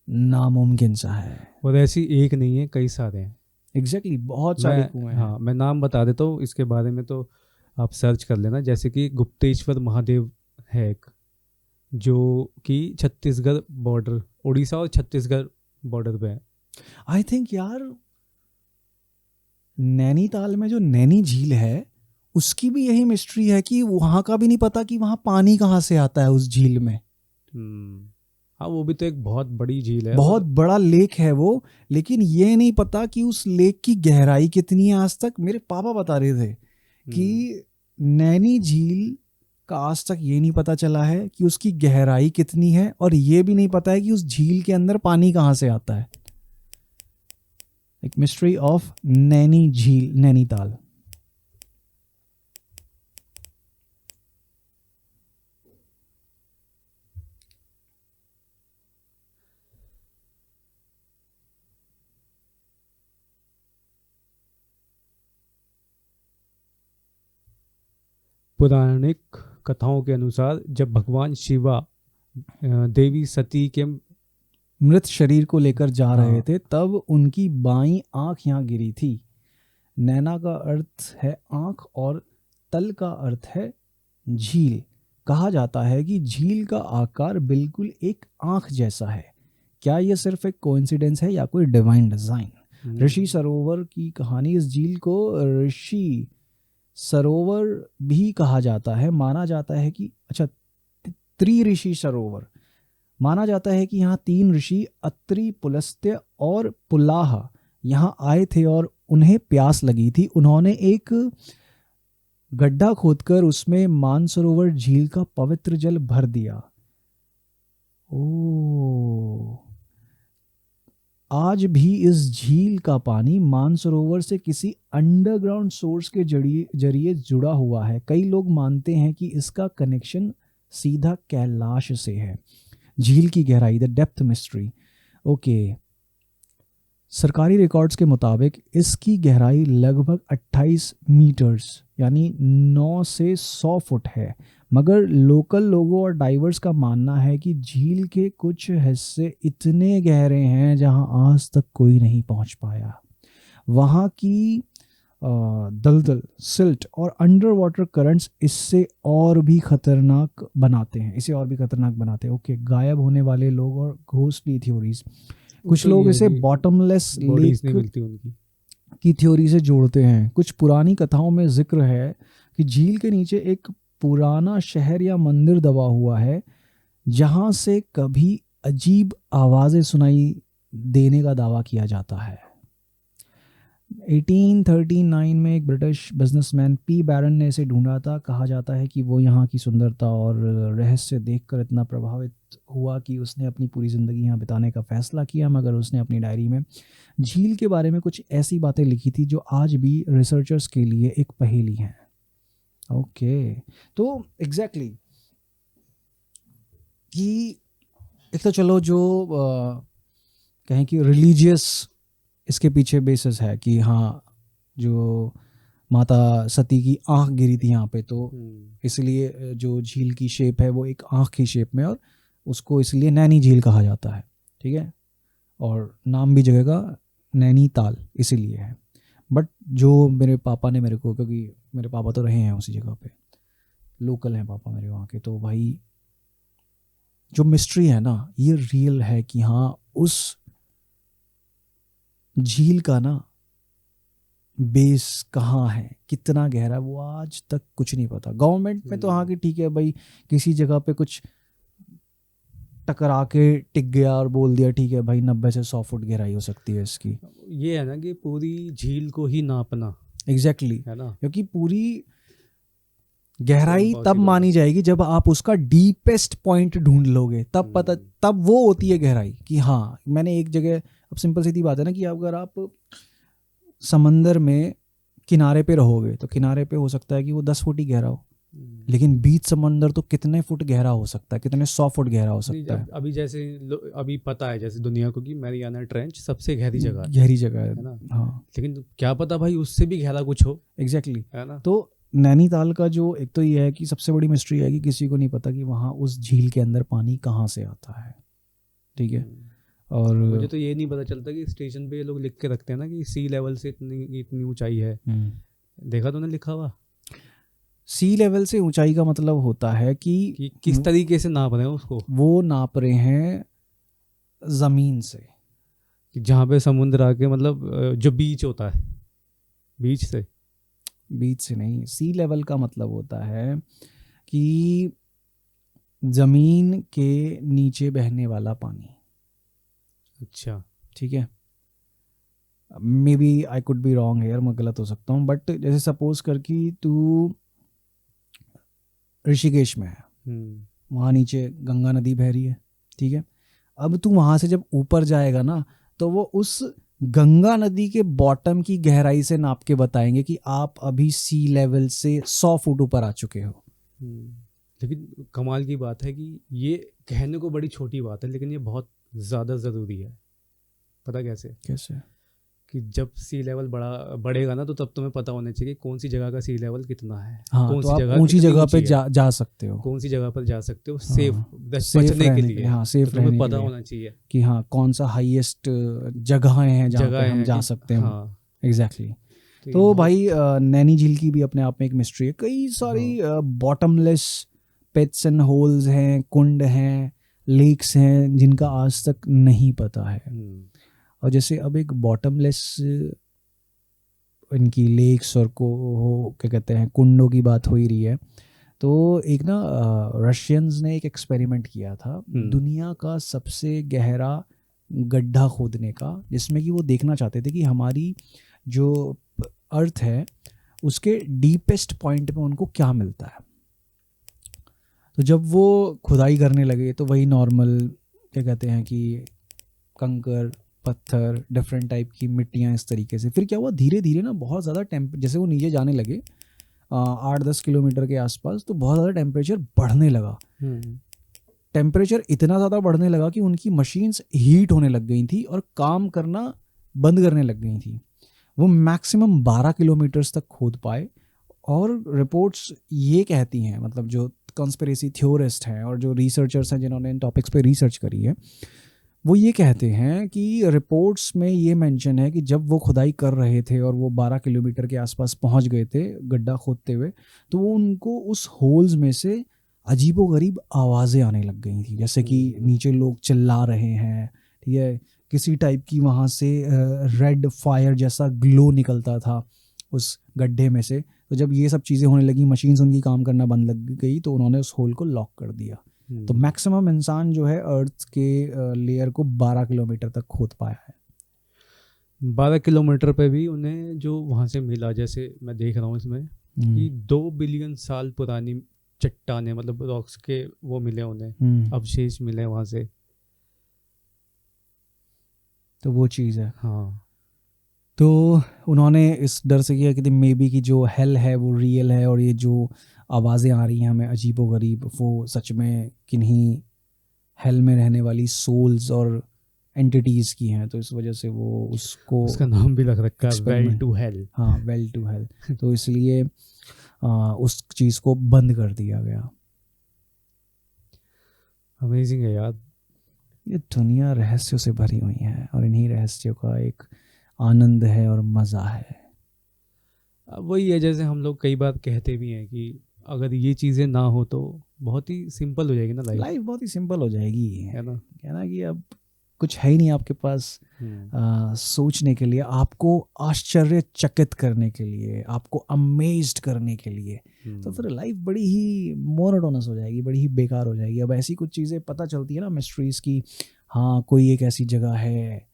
नामुमकिन सा है। और ऐसी एक नहीं है, कई सारे हैं। एग्जैक्टली, बहुत सारे कुएं हैं। हाँ, मैं नाम बता देता हूँ इसके बारे में, तो आप सर्च कर लेना। जैसे कि गुप्तेश्वर महादेव है एक, जो कि छत्तीसगढ़ बॉर्डर, उड़ीसा और छत्तीसगढ़ बॉर्डर पे है। आई थिंक यार नैनीताल में जो नैनी झील है उसकी भी यही मिस्ट्री है कि वहां का भी नहीं पता कि वहां पानी कहाँ से आता है उस झील में। हाँ, वो भी तो एक बहुत बड़ी झील है, बहुत बड़ा लेक है वो, लेकिन ये नहीं पता कि उस लेक की गहराई कितनी है। आज तक मेरे पापा बता रहे थे कि नैनी झील का आज तक ये नहीं पता चला है कि उसकी गहराई कितनी है, और ये भी नहीं पता है कि उस झील के अंदर पानी कहाँ से आता है। एक मिस्ट्री ऑफ नैनी झील, नैनीताल। पौराणिक कथाओं के अनुसार जब भगवान शिवा देवी सती के मृत शरीर को लेकर जा रहे थे तब उनकी बाईं आंख यहाँ गिरी थी। नैना का अर्थ है आँख और तल का अर्थ है झील। कहा जाता है कि झील का आकार बिल्कुल एक आँख जैसा है। क्या यह सिर्फ एक कोइंसिडेंस है या कोई डिवाइन डिजाइन? ऋषि सरोवर की कहानी। इस झील को ऋषि सरोवर भी कहा जाता है। माना जाता है कि त्रिऋषि सरोवर। माना जाता है कि यहाँ 3 ऋषि अत्रि, पुलस्त्य और पुलाह यहाँ आए थे और उन्हें प्यास लगी थी। उन्होंने एक गड्ढा खोदकर उसमें मानसरोवर झील का पवित्र जल भर दिया। आज भी इस झील का पानी मानसरोवर से किसी अंडरग्राउंड सोर्स के जरिए जुड़ा हुआ है। कई लोग मानते हैं कि इसका कनेक्शन सीधा कैलाश से है। झील की गहराई, द डेप्थ मिस्ट्री। ओके, सरकारी रिकॉर्ड्स के मुताबिक इसकी गहराई लगभग 28 मीटर्स यानी 9 से 100 फुट है, मगर लोकल लोगों और डाइवर्स का मानना है कि झील के कुछ हिस्से इतने गहरे हैं जहां आज तक कोई नहीं पहुंच पाया। वहां की दलदल, सिल्ट और अंडर वाटर करंट्स इसे और भी खतरनाक बनाते हैं। ओके, गायब होने वाले लोग और घोस्टली थ्योरीज। कुछ लोग इसे बॉटमलेस लेक की थ्योरी से जोड़ते हैं। कुछ पुरानी कथाओं में जिक्र है कि झील के नीचे एक पुराना शहर या मंदिर दबा हुआ है जहां से कभी अजीब आवाजें सुनाई देने का दावा किया जाता है। 1839 में एक ब्रिटिश बिजनेसमैन पी बैरन ने इसे ढूंढा था। कहा जाता है कि वो यहाँ की सुंदरता और रहस्य देखकर इतना प्रभावित हुआ कि उसने अपनी पूरी ज़िंदगी यहाँ बिताने का फैसला किया, मगर उसने अपनी डायरी में झील के बारे में कुछ ऐसी बातें लिखी थी जो आज भी रिसर्चर्स के लिए एक पहेली हैं। ओके, तो एग्जैक्टली कि एक तो चलो जो कहें कि रिलीजियस इसके पीछे बेसिस है कि हाँ, जो माता सती की आँख गिरी थी यहाँ पे, तो इसलिए जो झील की शेप है वो एक आँख की शेप में, और उसको इसलिए नैनी झील कहा जाता है। ठीक है, और नाम भी जगह का नैनीताल इसीलिए है। बट जो मेरे पापा ने मेरे को, क्योंकि मेरे पापा तो रहे हैं उसी जगह पे, लोकल हैं पापा मेरे वहाँ के, तो भाई जो मिस्ट्री है ना, ये रियल है कि हाँ, उस झील का ना बेस कहाँ है, कितना गहरा, वो आज तक कुछ नहीं पता। गवर्नमेंट में तो हाँ कि ठीक है भाई, किसी जगह पे कुछ टकरा के टिक गया और बोल दिया ठीक है भाई 90 से 100 फुट गहराई हो सकती है इसकी। ये है ना कि पूरी झील को ही नापना। एग्जैक्टली है ना, क्योंकि पूरी गहराई तब मानी जाएगी जब आप उसका डीपेस्ट पॉइंट ढूंढ लोगे, तब पता, तब वो होती है गहराई कि हाँ मैंने एक जगह। अब सिंपल सीधी बात है ना कि अगर आप समंदर में किनारे पे रहोगे तो किनारे पे हो सकता है कि वो 10 फुट ही गहरा हो, लेकिन बीच समंदर तो कितने फुट गहरा हो सकता है, कितने 100 फुट गहरा हो सकता है। अभी जैसे अभी पता है जैसे दुनिया को कि मैरियाना ट्रेंच सबसे गहरी जगह है ना। हाँ, लेकिन क्या पता भाई उससे भी गहरा कुछ हो। एग्जैक्टली है ना। तो नैनीताल का जो एक तो ये है कि सबसे बड़ी मिस्ट्री है कि किसी को नहीं पता कि वहाँ उस झील के अंदर पानी कहाँ से आता है। ठीक है, और मुझे तो ये नहीं पता चलता कि स्टेशन पे ये लोग लिख के रखते हैं ना कि सी लेवल से इतनी ऊंचाई है। देखा तूने लिखा हुआ? सी लेवल से ऊंचाई का मतलब होता है कि किस तरीके से नाप रहे हैं उसको। वो नाप रहे हैं जमीन से, जहाँ पे समुद्र आके, मतलब जो बीच होता है, बीच से नहीं। सी लेवल का मतलब होता है कि जमीन के नीचे बहने वाला पानी। अच्छा, ठीक है, may be I could be wrong here, मैं गलत हो सकता हूँ, बट जैसे सपोज कर कि तू ऋषिकेश में है, वहाँ नीचे गंगा नदी बह रही है। ठीक है, अब तू वहाँ से जब ऊपर जाएगा ना, तो वो उस गंगा नदी के बॉटम की गहराई से नाप के बताएंगे कि आप अभी सी लेवल से 100 फुट ऊपर आ चुके हो। लेकिन कमाल की बात है कि ये कहने को बड़ी छोटी बात है, लेकिन ये बहुत ज़्यादा ज़रूरी है। पता कैसे? कि जब सी लेवल बढ़ेगा ना, तो तब तुम्हें पता होना चाहिए कौन सी जगह का सी लेवल कितना है। हाँ, कौन तो सी आप जगह ऊंची जगह पे जा सकते हो, कौन सी जगह पर जा सकते हो सेफ बचने के लिए। हाँ, सेफ तो तुम्हें पता होना चाहिए कि हाँ कौन सा हाईएस्ट जगहें हैं जहाँ पे हम जा सकते हैं। हाँ, एग्जैक्टली। तो भाई नैनी झील की भी अपने आप में एक मिस्ट्री है। कई सारी बॉटमलेस पिट्स एंड होल्स हैं, कुंड हैं, लेक्स हैं जिनका आज तक नहीं पता है। और जैसे अब एक बॉटमलेस इनकी लेक्स और क्या कहते हैं कुंडों की बात हो ही रही है, तो एक ना रशियंस ने एक एक्सपेरिमेंट किया था दुनिया का सबसे गहरा गड्ढा खोदने का, जिसमें कि वो देखना चाहते थे कि हमारी जो अर्थ है उसके डीपेस्ट पॉइंट में उनको क्या मिलता है। तो जब वो खुदाई करने लगे तो वही नॉर्मल क्या कहते हैं कि कंकर, पत्थर, डिफरेंट टाइप की मिट्टियाँ इस तरीके से। फिर क्या हुआ, धीरे धीरे ना बहुत ज़्यादा जैसे वो नीचे जाने लगे 8-10 किलोमीटर के आसपास, तो बहुत ज़्यादा टेम्परेचर बढ़ने लगा। टेम्परेचर इतना ज़्यादा बढ़ने लगा कि उनकी मशीन्स हीट होने लग गई थी और काम करना बंद करने लग गई थी। वो मैक्सिमम 12 किलोमीटर्स तक खोद पाए। और रिपोर्ट्स ये कहती हैं, मतलब जो कॉन्स्पिरेसी थ्योरिस्ट हैं और जो रिसर्चर्स हैं जिन्होंने इन टॉपिक्स पे रिसर्च करी है, वो ये कहते हैं कि रिपोर्ट्स में ये मेंशन है कि जब वो खुदाई कर रहे थे और वो 12 किलोमीटर के आसपास पहुंच गए थे गड्ढा खोदते हुए, तो वो उनको उस होल्स में से अजीबोगरीब आवाज़ें आने लग गई थी, जैसे कि नीचे लोग चिल्ला रहे हैं, ठीक है, किसी टाइप की वहाँ से रेड फायर जैसा ग्लो निकलता था उस गड्ढे में से। तो जब ये सब चीज़ें होने लगी, मशीन्स उनकी काम करना बंद लग गई, तो उन्होंने उस होल को लॉक कर दिया। तो मैक्सिमम इंसान जो है अर्थ के लेयर को 12 किलोमीटर तक खोद पाया है। 12 किलोमीटर पे भी उन्हें जो वहाँ से मिला, जैसे मैं देख रहा हूँ इसमें कि 2 बिलियन साल पुरानी चट्टानें, मतलब रॉक्स के वो मिले उन्हें, अवशेष मिले वहाँ से। तो वो चीज़ है। हाँ, तो उन्होंने इस डर से किया कि मे बी कि जो हेल है वो रियल है और ये जो आवाज़ें आ रही हैं हमें अजीबोगरीब, वो सच में किन्हीं हेल में रहने वाली सोल्स और एंटिटीज़ की हैं। तो इस वजह से वो उसका नाम भी लग रखा है वेल टू हेल। हाँ, वेल टू हेल। तो इसलिए उस चीज़ को बंद कर दिया गया। अमेजिंग है यार, ये दुनिया रहस्यों से भरी हुई है और इन्हीं रहस्यों का एक आनंद है और मज़ा है। वही है, जैसे हम लोग कई बार कहते भी हैं कि अगर ये चीज़ें ना हो तो बहुत ही सिंपल हो जाएगी ना लाइफ बहुत ही सिंपल हो जाएगी, है ना। कहना कि अब कुछ है ही नहीं आपके पास सोचने के लिए, आपको आश्चर्यचकित करने के लिए, आपको अमेज्ड करने के लिए। तो फिर लाइफ बड़ी ही मोनोटोनस हो जाएगी, बड़ी ही बेकार हो जाएगी। अब ऐसी कुछ चीज़ें पता चलती है ना, मिस्ट्रीज़ की, हाँ कोई एक ऐसी जगह है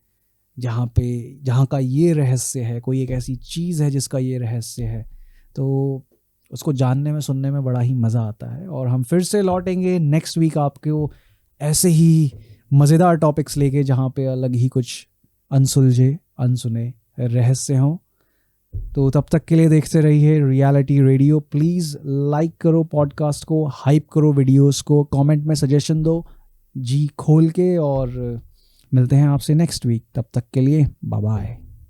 जहाँ का ये रहस्य है, कोई एक ऐसी चीज़ है जिसका ये रहस्य है, तो उसको जानने में, सुनने में बड़ा ही मज़ा आता है। और हम फिर से लौटेंगे नेक्स्ट वीक आपको ऐसे ही मज़ेदार टॉपिक्स लेके, जहाँ पे अलग ही कुछ अनसुलझे अनसुने रहस्य हों। तो तब तक के लिए देखते रहिए रियलिटी रेडियो। प्लीज़ लाइक करो पॉडकास्ट को, हाइप करो वीडियोस को, कमेंट में सजेशन दो जी खोल के, और मिलते हैं आपसे नेक्स्ट वीक। तब तक के लिए बाय बाय।